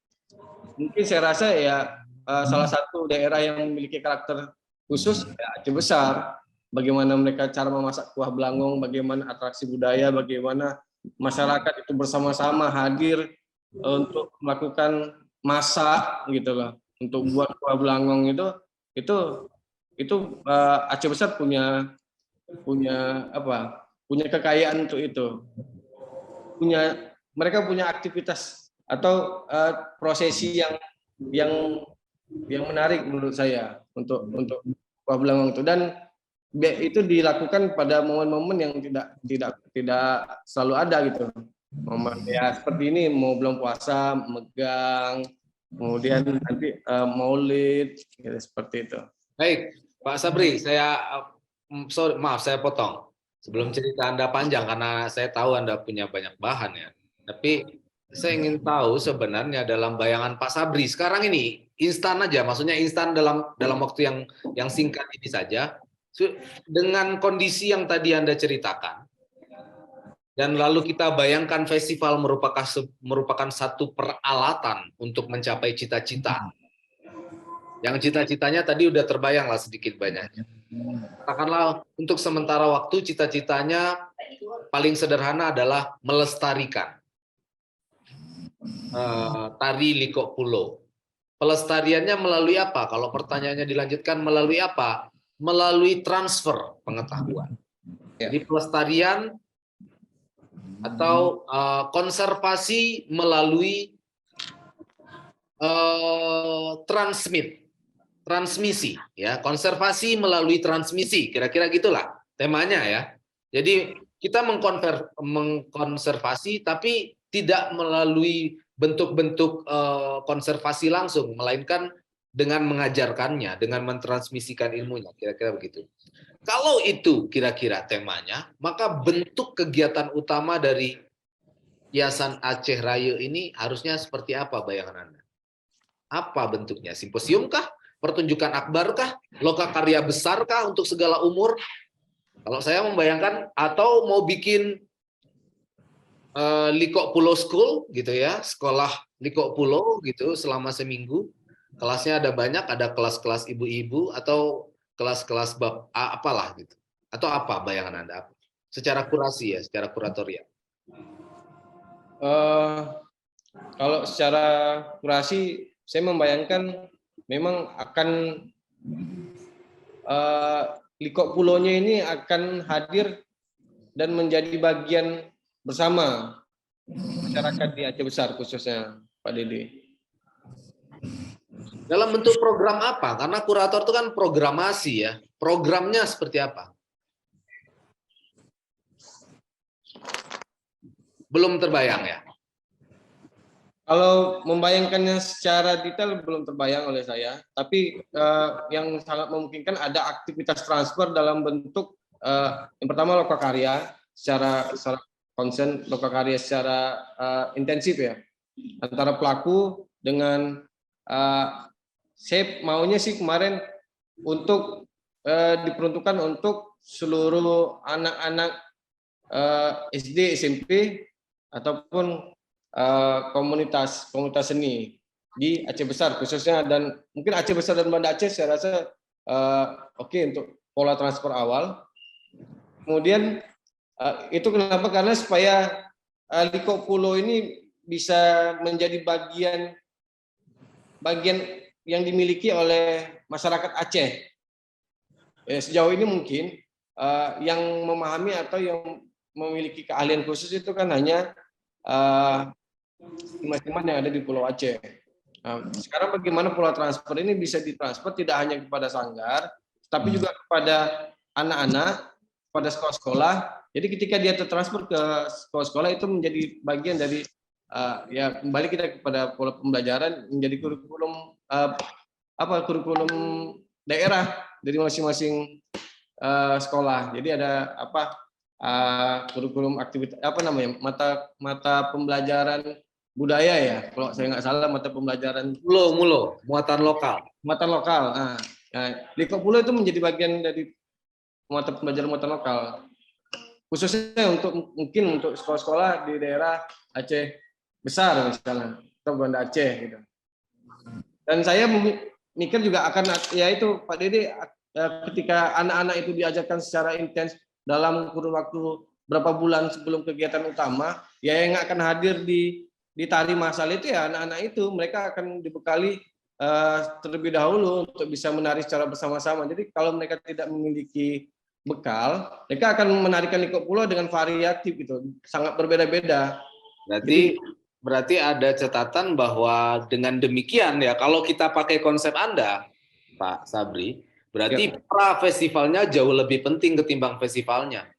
mungkin saya rasa ya salah satu daerah yang memiliki karakter khusus ya Aceh Besar. Bagaimana mereka cara memasak kuah Belangong, bagaimana atraksi budaya, bagaimana masyarakat itu bersama-sama hadir untuk melakukan masak gitu loh, untuk buat kuah Belangong itu Aceh Besar punya apa? Punya kekayaan untuk itu. Mereka punya aktivitas atau prosesi yang menarik menurut saya untuk kuah Belangong itu, dan itu dilakukan pada momen-momen yang tidak selalu ada gitu. Momen ya seperti ini, mau belum puasa, megang, kemudian nanti Maulid, gitu, seperti itu. Baik, Pak Sabri, maaf saya potong. Sebelum cerita Anda panjang karena saya tahu Anda punya banyak bahan ya. Tapi saya ingin tahu sebenarnya dalam bayangan Pak Sabri sekarang ini instan aja, maksudnya instan dalam waktu yang singkat ini saja. Dengan kondisi yang tadi Anda ceritakan, dan lalu kita bayangkan festival merupakan satu peralatan untuk mencapai cita-cita. Yang cita-citanya tadi udah terbayang lah sedikit banyaknya. Katakanlah untuk sementara waktu cita-citanya paling sederhana adalah melestarikan tari Likopo Pulo. Pelestariannya melalui apa? Kalau pertanyaannya dilanjutkan melalui apa? Melalui transfer pengetahuan. Jadi pelestarian atau konservasi melalui transmisi, ya, konservasi melalui transmisi, kira-kira gitulah temanya ya. Jadi kita mengkonservasi tapi tidak melalui bentuk-bentuk konservasi langsung, melainkan dengan mengajarkannya, dengan mentransmisikan ilmunya, kira-kira begitu. Kalau itu kira-kira temanya, maka bentuk kegiatan utama dari Yayasan Aceh Rayo ini harusnya seperti apa bayangan Anda? Apa bentuknya? Simposium kah? Pertunjukan akbar kah? Lokakarya besar kah untuk segala umur? Kalau saya membayangkan, atau mau bikin Likopo Pulo School gitu ya, sekolah Likopo Pulo gitu selama seminggu. Kelasnya ada banyak, ada kelas-kelas ibu-ibu atau kelas-kelas bab apalah gitu. Atau apa bayangan Anda? Secara kurasi ya, secara kuratorial. Kalau secara kurasi saya membayangkan memang akan Likopo Pulonya ini akan hadir dan menjadi bagian bersama masyarakat di Aceh Besar khususnya Pak Dede. Dalam bentuk program apa? Karena kurator itu kan programasi ya. Programnya seperti apa? Belum terbayang ya? Kalau membayangkannya secara detail belum terbayang oleh saya. Tapi yang sangat memungkinkan ada aktivitas transfer dalam bentuk yang pertama lokakarya secara konsen, lokakarya secara intensif ya. Antara pelaku dengan saya maunya sih kemarin untuk diperuntukkan untuk seluruh anak-anak SD, SMP ataupun komunitas seni di Aceh Besar khususnya, dan mungkin Aceh Besar dan Banda Aceh saya rasa oke untuk pola transfer awal. Kemudian itu kenapa? Karena supaya Likopo Pulo ini bisa menjadi bagian yang dimiliki oleh masyarakat Aceh. Sejauh ini mungkin yang memahami atau yang memiliki keahlian khusus itu kan hanya teman-teman yang ada di Pulau Aceh. Nah, sekarang bagaimana pola transfer ini bisa ditransfer tidak hanya kepada sanggar, tapi juga kepada anak-anak, pada sekolah-sekolah. Jadi ketika dia tertransfer ke sekolah-sekolah itu menjadi bagian dari ya kembali kita kepada pola pembelajaran menjadi kurikulum kurikulum daerah dari masing-masing sekolah. Jadi ada kurikulum aktivitas mata pembelajaran budaya ya, kalau saya nggak salah mata pembelajaran muatan lokal. Nah, Liko Pulo itu menjadi bagian dari mata pembelajaran muatan lokal, khususnya mungkin untuk sekolah-sekolah di daerah Aceh besar misalnya atau Banda Aceh gitu. Dan saya mikir juga akan ya itu Pak Dede, ketika anak-anak itu diajarkan secara intens dalam kurun waktu berapa bulan sebelum kegiatan utama, ya yang akan hadir di tari masal itu ya anak-anak itu, mereka akan dibekali terlebih dahulu untuk bisa menari secara bersama-sama. Jadi kalau mereka tidak memiliki bekal, mereka akan menarikan Liko Pulo dengan variatif gitu, sangat berbeda-beda. Berarti ada catatan bahwa dengan demikian ya, kalau kita pakai konsep Anda, Pak Sabri, berarti pra-festivalnya jauh lebih penting ketimbang festivalnya.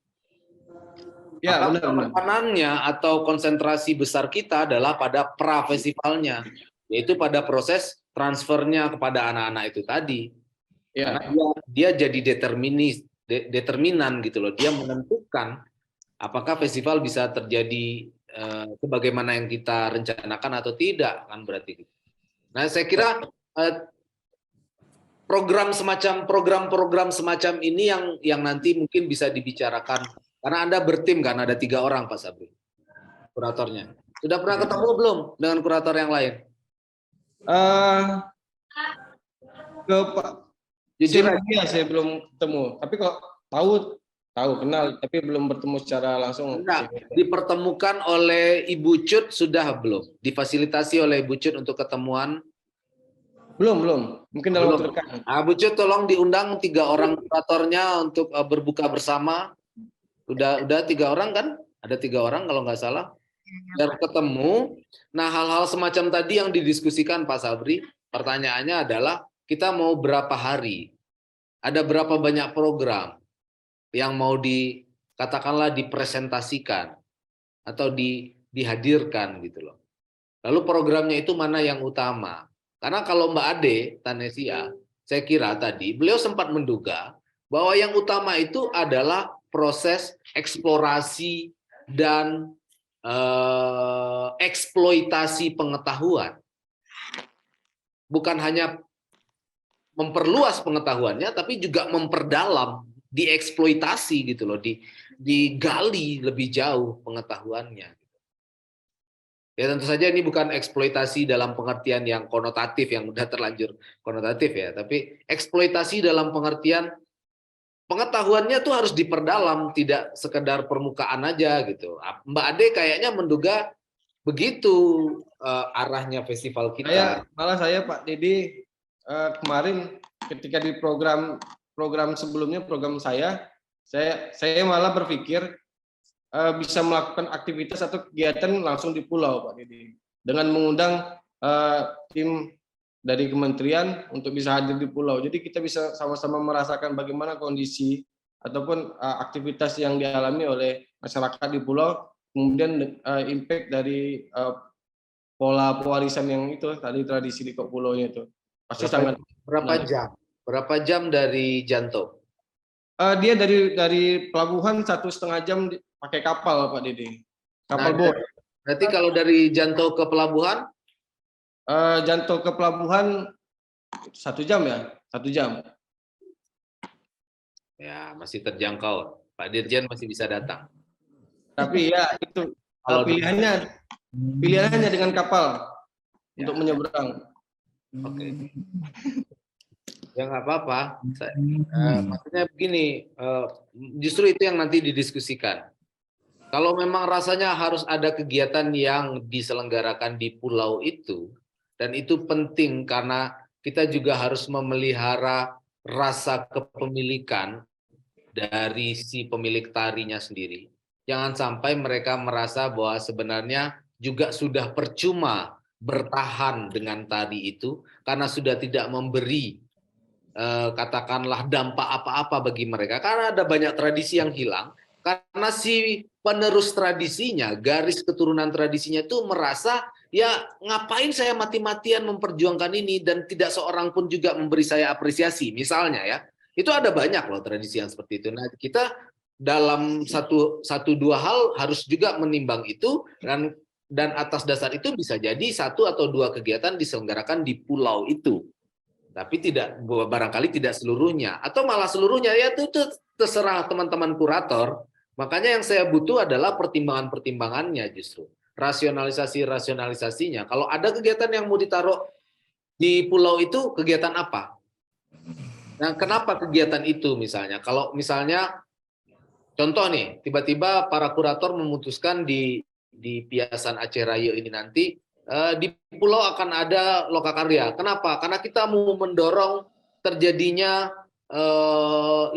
Ya, benar. Tekanannya atau konsentrasi besar kita adalah pada pra-festivalnya, yaitu pada proses transfernya kepada anak-anak itu tadi. Ya. Karena dia jadi determinan gitu loh, dia menentukan apakah festival bisa terjadi sebagaimana yang kita rencanakan atau tidak, kan berarti. Nah, saya kira program semacam ini yang nanti mungkin bisa dibicarakan, karena Anda bertim kan, ada 3 orang Pak Sabri kuratornya. Sudah pernah ketemu belum dengan kurator yang lain? Jujur aja saya belum ketemu, tapi kok tahu kenal, tapi belum bertemu secara langsung. Nah, dipertemukan oleh Ibu Cut sudah belum? Difasilitasi oleh Ibu Cut untuk ketemuan? Belum. Mungkin dalam waktu dekat. Bu Cut tolong diundang 3 orang kuratornya untuk berbuka bersama. Udah 3 orang kan? Ada 3 orang kalau nggak salah. Biar ketemu. Nah, hal-hal semacam tadi yang didiskusikan Pak Sabri, pertanyaannya adalah kita mau berapa hari? Ada berapa banyak program yang mau katakanlah dipresentasikan atau dihadirkan gitu loh. Lalu programnya itu mana yang utama? Karena kalau Mbak Ade Tanesia, saya kira tadi beliau sempat menduga bahwa yang utama itu adalah proses eksplorasi dan eksploitasi pengetahuan. Bukan hanya memperluas pengetahuannya, tapi juga memperdalam, dieksploitasi gitu loh, digali lebih jauh pengetahuannya. Ya tentu saja ini bukan eksploitasi dalam pengertian yang konotatif, yang udah terlanjur konotatif ya, tapi eksploitasi dalam pengertian pengetahuannya tuh harus diperdalam, tidak sekedar permukaan aja gitu. Mbak Ade kayaknya menduga begitu arahnya festival kita. Saya Pak Dede kemarin ketika di program sebelumnya, program saya malah berpikir bisa melakukan aktivitas atau kegiatan langsung di pulau Pak Dede, dengan mengundang tim dari kementerian untuk bisa hadir di pulau. Jadi kita bisa sama-sama merasakan bagaimana kondisi ataupun aktivitas yang dialami oleh masyarakat di pulau, kemudian impact dari pola pewarisan yang itu tadi, tradisi Liko Pulonya itu pasti sangat. Berapa jam dari Janto? Dia dari pelabuhan 1,5 jam pakai kapal Pak Dede, kapal boat. Berarti kalau dari Janto ke pelabuhan? Janto ke pelabuhan 1 jam ya, 1 jam. Ya masih terjangkau, Pak Dirjen masih bisa datang. Tapi ya itu pilihannya dengan kapal untuk menyeberang. Oke. Ya nggak apa-apa. Maksudnya begini, justru itu yang nanti didiskusikan. Kalau memang rasanya harus ada kegiatan yang diselenggarakan di pulau itu, dan itu penting karena kita juga harus memelihara rasa kepemilikan dari si pemilik tarinya sendiri. Jangan sampai mereka merasa bahwa sebenarnya juga sudah percuma bertahan dengan tari itu karena sudah tidak memberi katakanlah dampak apa-apa bagi mereka, karena ada banyak tradisi yang hilang karena si penerus tradisinya, garis keturunan tradisinya itu merasa ya ngapain saya mati-matian memperjuangkan ini dan tidak seorang pun juga memberi saya apresiasi misalnya ya. Itu ada banyak loh tradisi yang seperti itu. Nah, kita dalam satu dua hal harus juga menimbang itu, dan atas dasar itu bisa jadi satu atau dua kegiatan diselenggarakan di pulau itu. Tapi tidak, barangkali tidak seluruhnya, atau malah seluruhnya, ya itu terserah teman-teman kurator. Makanya yang saya butuh adalah pertimbangan-pertimbangannya justru. Rasionalisasinya. Kalau ada kegiatan yang mau ditaruh di pulau itu, kegiatan apa? Nah, kenapa kegiatan itu misalnya? Kalau misalnya, contoh nih, tiba-tiba para kurator memutuskan di Piasan Aceh Raya ini nanti, di pulau akan ada lokakarya. Kenapa? Karena kita mau mendorong terjadinya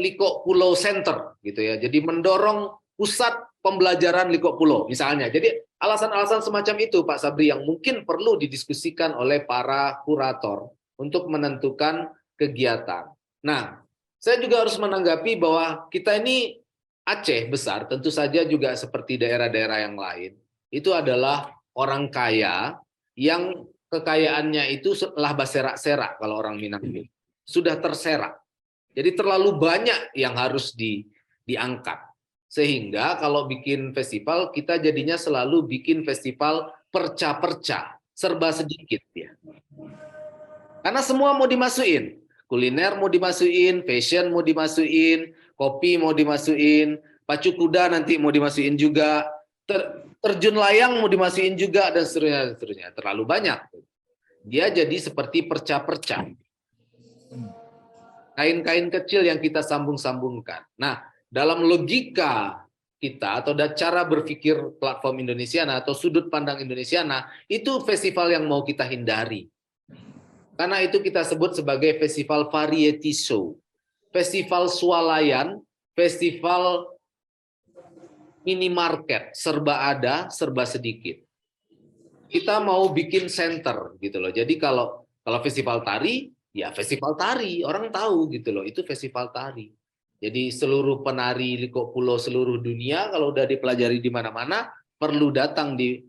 Liko Pulau Center gitu ya. Jadi mendorong pusat pembelajaran Liko Pulau misalnya. Jadi alasan-alasan semacam itu Pak Sabri yang mungkin perlu didiskusikan oleh para kurator untuk menentukan kegiatan. Nah, saya juga harus menanggapi bahwa kita ini Aceh besar, tentu saja juga seperti daerah-daerah yang lain. Itu adalah orang kaya yang kekayaannya itu lah berserak-serak kalau orang Minang itu. Sudah terserak. Jadi terlalu banyak yang harus diangkat. Sehingga kalau bikin festival, kita jadinya selalu bikin festival perca-perca, serba sedikit ya. Karena semua mau dimasukin. Kuliner mau dimasukin, fashion mau dimasukin, kopi mau dimasukin, pacu kuda nanti mau dimasukin juga, terjun layang mau dimasukin juga, dan seterusnya. Terlalu banyak. Dia jadi seperti perca-perca. Kain-kain kecil yang kita sambung-sambungkan. Nah, dalam logika kita atau cara berpikir platform Indonesiana atau sudut pandang Indonesiana, itu festival yang mau kita hindari. Karena itu kita sebut sebagai festival variety show. Festival swalayan, festival minimarket, serba ada, serba sedikit. Kita mau bikin center gitu loh. Jadi kalau festival tari, ya festival tari, orang tahu gitu loh, itu festival tari. Jadi seluruh penari Liko Pulau seluruh dunia kalau udah dipelajari di mana-mana perlu datang di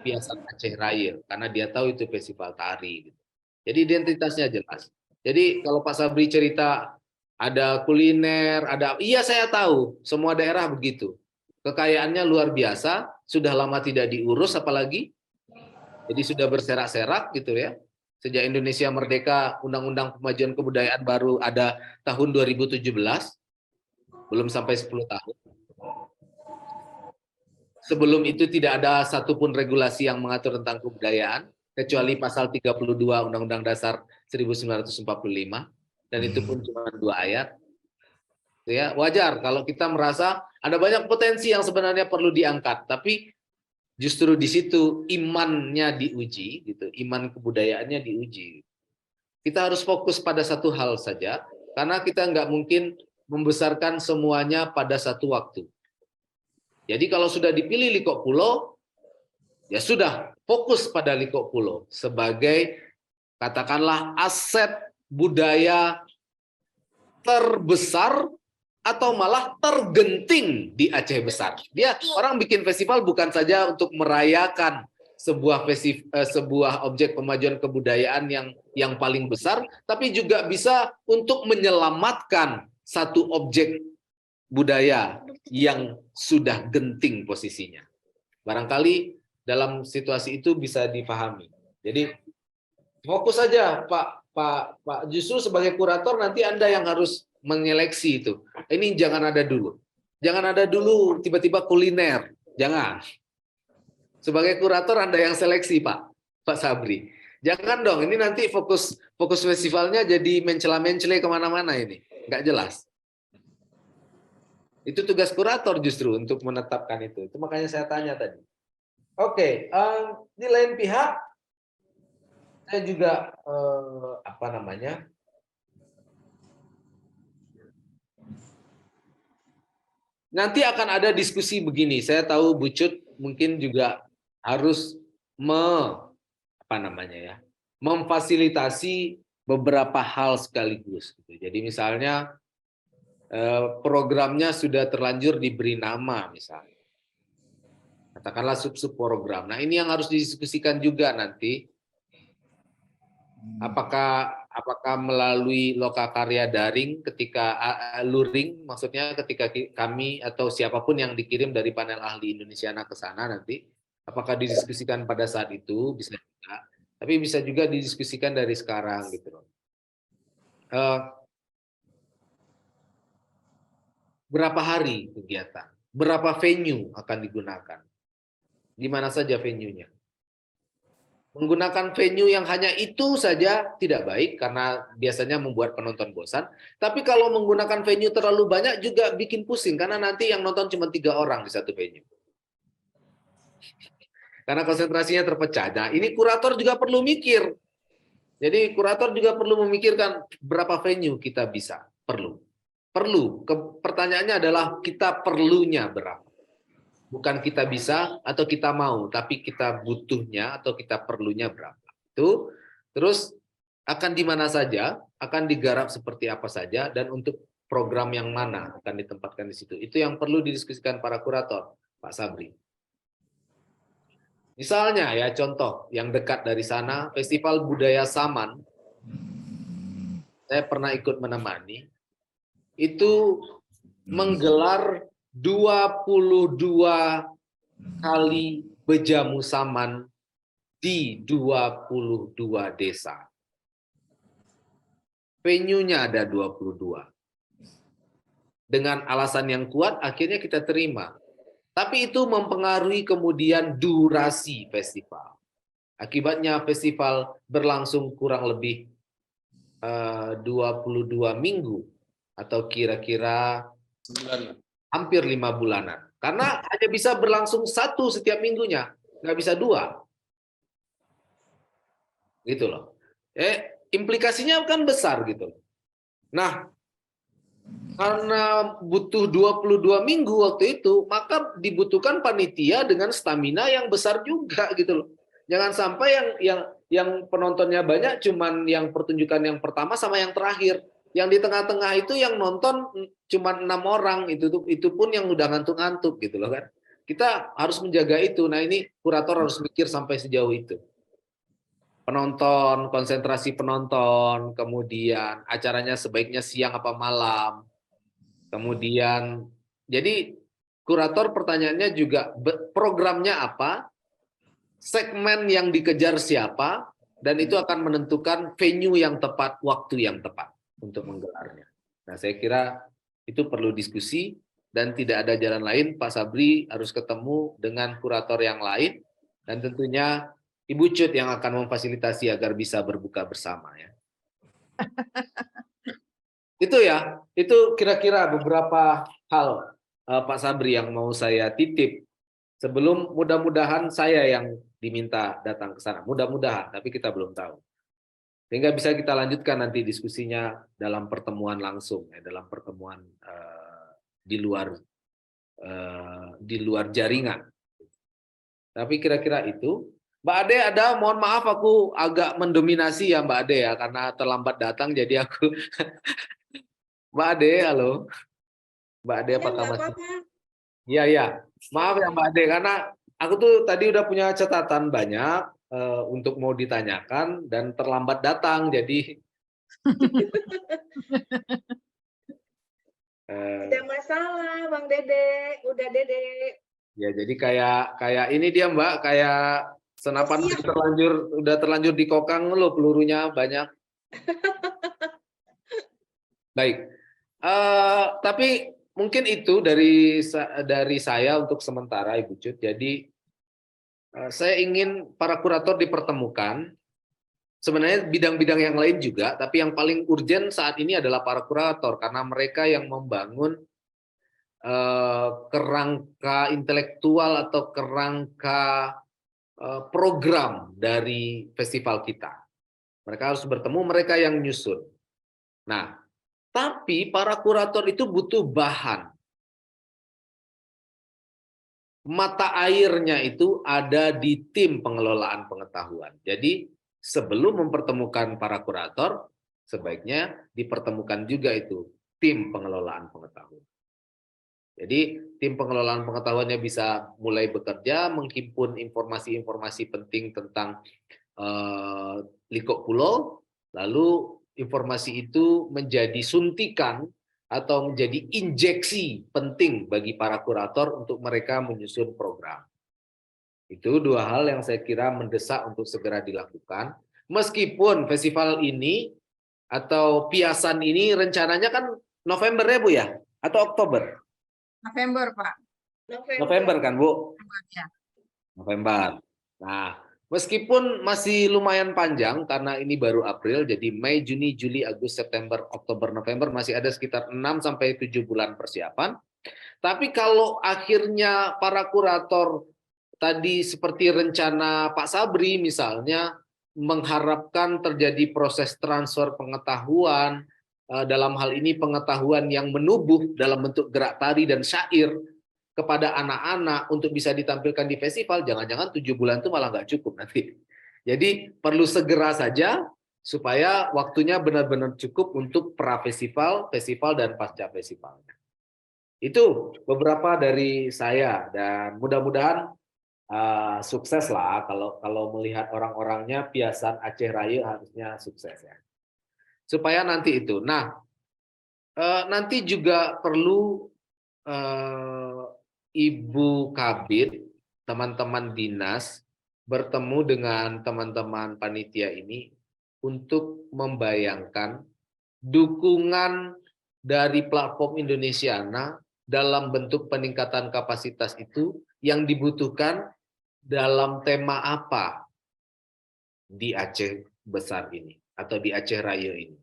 Piasan Aceh Raya karena dia tahu itu festival tari. Jadi identitasnya jelas. Jadi kalau Pak Sabri cerita ada kuliner, iya saya tahu, semua daerah begitu. Kekayaannya luar biasa, sudah lama tidak diurus apalagi. Jadi sudah berserak-serak gitu ya. Sejak Indonesia merdeka, Undang-Undang Pemajuan Kebudayaan baru ada tahun 2017. Belum sampai 10 tahun. Sebelum itu tidak ada satupun regulasi yang mengatur tentang kebudayaan, kecuali pasal 32 Undang-Undang Dasar 1945, dan itu pun cuma 2 ayat. Ya, wajar kalau kita merasa ada banyak potensi yang sebenarnya perlu diangkat, tapi justru di situ imannya diuji, gitu, iman kebudayaannya diuji. Kita harus fokus pada satu hal saja, karena kita nggak mungkin membesarkan semuanya pada satu waktu. Jadi kalau sudah dipilih Liko Pulau, ya sudah fokus pada Liko Pulau sebagai katakanlah aset budaya terbesar atau malah tergenting di Aceh besar. Dia orang bikin festival bukan saja untuk merayakan sebuah objek pemajuan kebudayaan yang paling besar, tapi juga bisa untuk menyelamatkan satu objek budaya yang sudah genting posisinya. Barangkali dalam situasi itu bisa dipahami. Jadi fokus saja Pak, justru sebagai kurator nanti Anda yang harus menyeleksi itu. Ini jangan ada dulu. Jangan ada dulu tiba-tiba kuliner. Jangan. Sebagai kurator Anda yang seleksi Pak Sabri. Jangan dong, ini nanti fokus festivalnya jadi mencela-mencele kemana-mana ini. Nggak jelas. Itu tugas kurator justru untuk menetapkan itu. Itu makanya saya tanya tadi. Oke, di lain pihak, saya juga nanti akan ada diskusi begini. Saya tahu Bu Cut mungkin juga harus memfasilitasi beberapa hal sekaligus. Gitu. Jadi misalnya programnya sudah terlanjur diberi nama misalnya. Katakanlah sub-sub program. Nah ini yang harus didiskusikan juga nanti. Apakah melalui lokakarya daring ketika luring, maksudnya ketika kami atau siapapun yang dikirim dari panel ahli Indonesiana ke sana nanti, apakah didiskusikan pada saat itu, bisa juga. Tapi bisa juga didiskusikan dari sekarang gitu loh. Berapa hari kegiatan? Berapa venue akan digunakan? Di mana saja venue-nya? Menggunakan venue yang hanya itu saja tidak baik karena biasanya membuat penonton bosan. Tapi kalau menggunakan venue terlalu banyak juga bikin pusing karena nanti yang nonton cuma 3 orang di satu venue. Karena konsentrasinya terpecah. Nah, ini kurator juga perlu mikir. Jadi kurator juga perlu memikirkan berapa venue kita bisa. Perlu. Pertanyaannya adalah kita perlunya berapa. Bukan kita bisa atau kita mau, tapi kita butuhnya atau kita perlunya berapa. Itu terus akan di mana saja, akan digarap seperti apa saja, dan untuk program yang mana akan ditempatkan di situ. Itu yang perlu didiskusikan para kurator, Pak Sabri. Misalnya ya contoh yang dekat dari sana, Festival Budaya Saman, saya pernah ikut menemani, itu menggelar 22 kali bejamu saman di 22 desa. Venue-nya ada 22. Dengan alasan yang kuat akhirnya kita terima. Tapi itu mempengaruhi kemudian durasi festival. Akibatnya festival berlangsung kurang lebih 22 minggu atau kira-kira hampir 5 bulanan. Karena hanya bisa berlangsung 1 setiap minggunya, nggak bisa 2. Gitu loh. Implikasinya kan besar gitu. Nah, karena butuh 22 minggu waktu itu, maka dibutuhkan panitia dengan stamina yang besar juga gitu loh. Jangan sampai yang penontonnya banyak cuman yang pertunjukan yang pertama sama yang terakhir. Yang di tengah-tengah itu yang nonton cuma 6 orang, itu pun yang udah ngantuk-ngantuk gitu loh kan. Kita harus menjaga itu. Nah ini kurator harus mikir sampai sejauh itu. Penonton, konsentrasi penonton, kemudian acaranya sebaiknya siang apa malam. Kemudian, jadi kurator pertanyaannya juga programnya apa, segmen yang dikejar siapa, dan itu akan menentukan venue yang tepat, waktu yang tepat untuk menggelarnya. Nah, saya kira itu perlu diskusi dan tidak ada jalan lain. Pak Sabri harus ketemu dengan kurator yang lain dan tentunya Ibu Cut yang akan memfasilitasi agar bisa berbuka bersama ya. Itu ya, itu kira-kira beberapa hal Pak Sabri yang mau saya titip sebelum mudah-mudahan saya yang diminta datang ke sana. Mudah-mudahan, tapi kita belum tahu. Sehingga bisa kita lanjutkan nanti diskusinya dalam pertemuan langsung, ya, dalam pertemuan di luar jaringan. Tapi kira-kira itu. Mbak Ade ada, mohon maaf aku agak mendominasi ya Mbak Ade ya, karena terlambat datang jadi aku. Mbak Ade, halo. Mbak Ade apakah masih? Iya, iya. Maaf ya Mbak Ade, karena aku tuh tadi udah punya catatan banyak untuk mau ditanyakan dan terlambat datang, jadi tidak masalah, Bang Dede, udah Dede. Ya, jadi kayak ini dia Mbak, kayak senapan udah terlanjur dikokang loh, pelurunya banyak. Baik. Tapi mungkin itu dari saya untuk sementara Ibu Cut. Jadi saya ingin para kurator dipertemukan. Sebenarnya bidang-bidang yang lain juga, tapi yang paling urgent saat ini adalah para kurator karena mereka yang membangun kerangka intelektual atau kerangka program dari festival kita. Mereka harus bertemu, mereka yang nyusun. Nah, tapi para kurator itu butuh bahan. mata airnya itu ada di tim pengelolaan pengetahuan. Jadi sebelum mempertemukan para kurator, sebaiknya dipertemukan juga itu tim pengelolaan pengetahuan. Jadi tim pengelolaan pengetahuannya bisa mulai bekerja, menghimpun informasi-informasi penting tentang Likok Pulo, lalu informasi itu menjadi suntikan atau menjadi injeksi penting bagi para kurator untuk mereka menyusun program. Itu dua hal yang saya kira mendesak untuk segera dilakukan. Meskipun festival ini atau piasan ini rencananya kan November ya Bu ya? Atau Oktober? November, Pak. November kan Bu? Ya. November. Nah, meskipun masih lumayan panjang karena ini baru April, jadi Mei, Juni, Juli, Agustus, September, Oktober, November masih ada sekitar 6-7 bulan persiapan. Tapi kalau akhirnya para kurator tadi seperti rencana Pak Sabri misalnya mengharapkan terjadi proses transfer pengetahuan, dalam hal ini pengetahuan yang menubuh dalam bentuk gerak tari dan syair kepada anak-anak untuk bisa ditampilkan di festival, jangan-jangan 7 bulan itu malah nggak cukup nanti. Jadi perlu segera saja supaya waktunya benar-benar cukup untuk pra-festival, festival, dan pasca festivalnya. Itu beberapa dari saya dan mudah-mudahan sukses lah kalau melihat orang-orangnya piasan Aceh Raya harusnya sukses ya. Supaya nanti itu. Nah, nanti juga perlu Ibu Kabid, teman-teman dinas, bertemu dengan teman-teman panitia ini untuk membayangkan dukungan dari platform Indonesiana dalam bentuk peningkatan kapasitas itu yang dibutuhkan dalam tema apa di Aceh besar ini atau di Aceh Raya ini.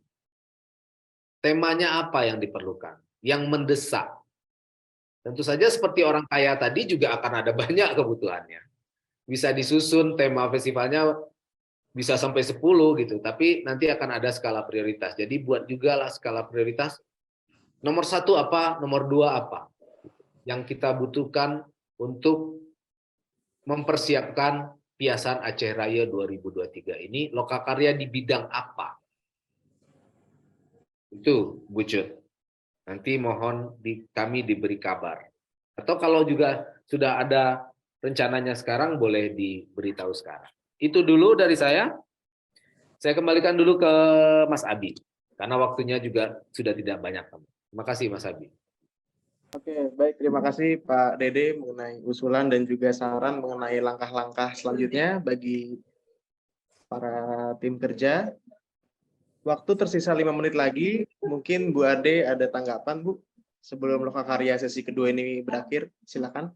Temanya apa yang diperlukan, yang mendesak. Tentu saja seperti orang kaya tadi juga akan ada banyak kebutuhannya. Bisa disusun tema festivalnya bisa sampai 10 gitu, tapi nanti akan ada skala prioritas. Jadi buat juga lah skala prioritas. Nomor 1 apa, nomor 2 apa. Yang kita butuhkan untuk mempersiapkan piasan Aceh Raya 2023 ini, lokakarya di bidang apa? Itu Bu Cut. Nanti mohon kami diberi kabar. Atau kalau juga sudah ada rencananya sekarang, boleh diberitahu sekarang. Itu dulu dari saya. Saya kembalikan dulu ke Mas Abi. Karena waktunya juga sudah tidak banyak. Terima kasih Mas Abi. Oke, baik. Terima kasih Pak Dede mengenai usulan dan juga saran mengenai langkah-langkah selanjutnya bagi para tim kerja. Waktu tersisa 5 menit lagi, mungkin Bu Ade ada tanggapan Bu sebelum lokakarya sesi kedua ini berakhir, silakan.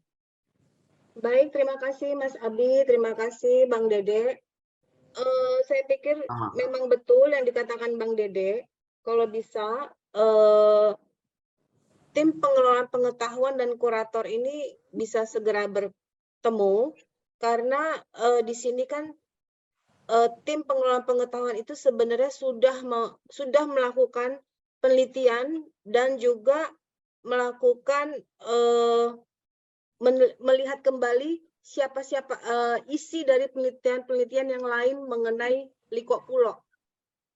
Baik, terima kasih Mas Abi, terima kasih Bang Dede. Saya pikir memang betul yang dikatakan Bang Dede, kalau bisa tim pengelolaan pengetahuan dan kurator ini bisa segera bertemu, karena di sini kan tim pengelolaan pengetahuan itu sebenarnya sudah melakukan penelitian dan juga melakukan melihat kembali siapa-siapa isi dari penelitian-penelitian yang lain mengenai Likok Pulo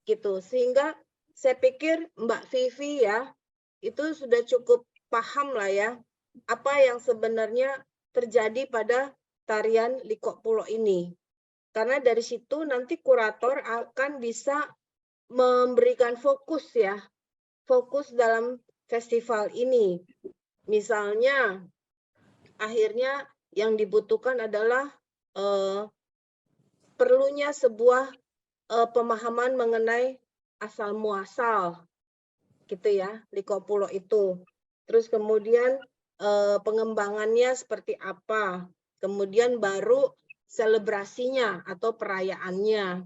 gitu, sehingga saya pikir Mbak Vivi ya itu sudah cukup paham lah ya apa yang sebenarnya terjadi pada tarian Likok Pulo ini. Karena dari situ nanti kurator akan bisa memberikan fokus ya, fokus dalam festival ini. Misalnya, akhirnya yang dibutuhkan adalah perlunya sebuah pemahaman mengenai asal muasal, gitu ya, Likok Pulo itu. Terus kemudian pengembangannya seperti apa, kemudian baru selebrasinya atau perayaannya.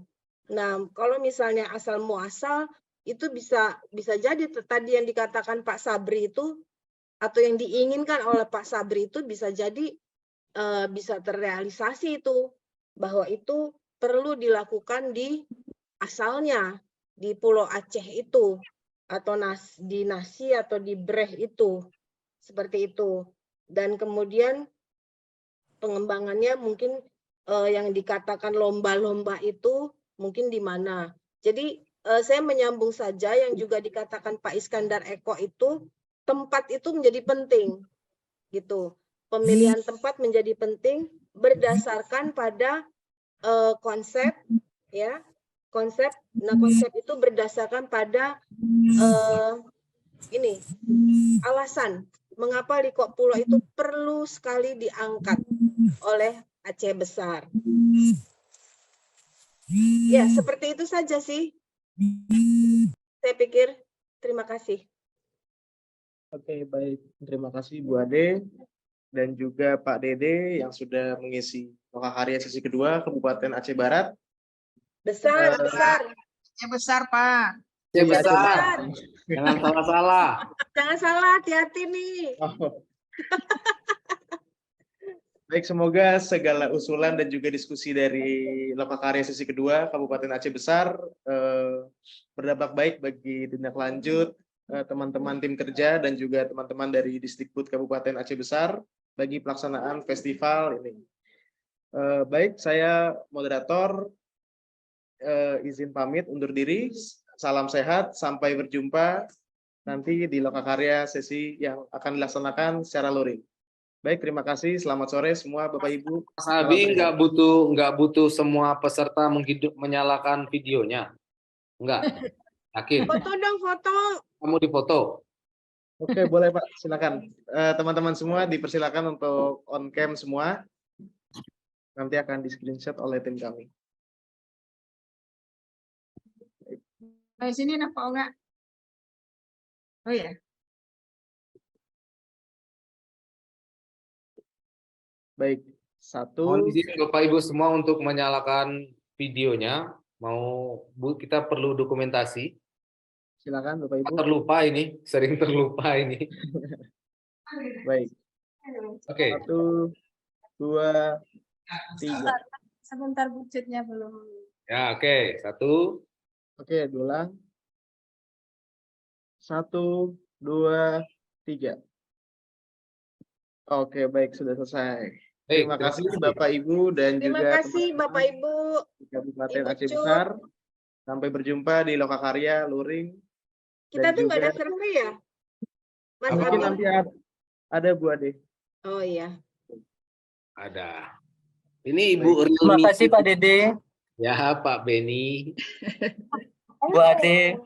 Nah, kalau misalnya asal muasal itu bisa jadi tadi yang dikatakan Pak Sabri itu atau yang diinginkan oleh Pak Sabri itu bisa jadi bisa terrealisasi itu, bahwa itu perlu dilakukan di asalnya di Pulau Aceh itu atau di Nasi atau di Breh itu, seperti itu. Dan kemudian pengembangannya mungkin yang dikatakan lomba-lomba itu mungkin di mana. Jadi saya menyambung saja yang juga dikatakan Pak Iskandar Eko itu, tempat itu menjadi penting gitu. Pemilihan tempat menjadi penting berdasarkan pada konsep ya. Konsep. Nah, konsep itu berdasarkan pada ini alasan mengapa Liko Pulo itu perlu sekali diangkat oleh Aceh Besar. Ya, seperti itu saja sih. Saya pikir. Terima kasih. Oke, baik. Terima kasih Bu Ade dan juga Pak Dede yang sudah mengisi Lokakarya sesi kedua Kabupaten Aceh Barat. Besar, besar. Aceh Besar, Pak. Ya Iya, Aceh besar. Jangan salah-salah. Jangan salah, hati-hati nih. Oh. Baik, semoga segala usulan dan juga diskusi dari Lokakarya sesi kedua Kabupaten Aceh Besar berdampak baik bagi tindak lanjut teman-teman tim kerja dan juga teman-teman dari Disdikbud Kabupaten Aceh Besar bagi pelaksanaan festival ini. Baik, saya moderator izin pamit undur diri. Salam sehat, sampai berjumpa nanti di Lokakarya sesi yang akan dilaksanakan secara luring. Baik, terima kasih. Selamat sore semua Bapak Ibu. Mas Abi nggak butuh semua peserta menyalakan videonya. Enggak. Yakin? Foto dong, foto. Kamu difoto. Oke, boleh Pak, silakan. Teman-teman semua dipersilakan untuk on cam semua. Nanti akan di-screenshot oleh tim kami. Di sini Pak Oga. Oh ya. Baik, Mohon satu. izin Bapak Ibu semua untuk menyalakan videonya. Kita perlu dokumentasi. Silakan Bapak Ibu. Terlupa ini, sering terlupa ini. Baik. Oke. 1, 2, 3. Sebentar budgetnya belum. Ya, oke. 1. Oke, ulang. 1, 2, 3. Oke, baik, sudah selesai. Terima kasih Bapak Ibu dan Terima juga kasih Bapak Ibu. Kabupaten Ibu Aceh Cut. Besar. Sampai berjumpa di Lokakarya Luring. Kita Dan tuh nggak ada juga survei ya, Mas mungkin Abi? nanti ada Bu Ade. Oh iya. Ada. Ini Ibu Rilmi. Terima kasih Pak Dede. Ya, Pak Beni. Bu Ade.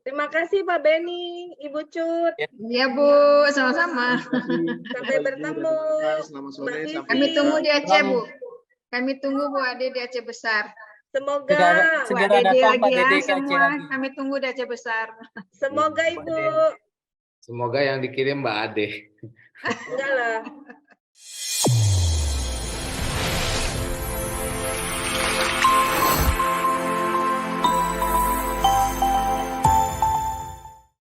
Terima kasih Pak Beni, Ibu Cut. Iya Bu, sama-sama. Sampai bertemu. Selamat sore. Mbak Sampai Kami Vivi. tunggu di Aceh Bu. Kami tunggu Bu Ade di Aceh Besar. Semoga Bu Segera Dede datang Pak lagi ya Dede ke Aceh semua. nanti. Kami tunggu di Aceh Besar. semoga Ibu Semoga yang dikirim Mbak Ade. enggak lah.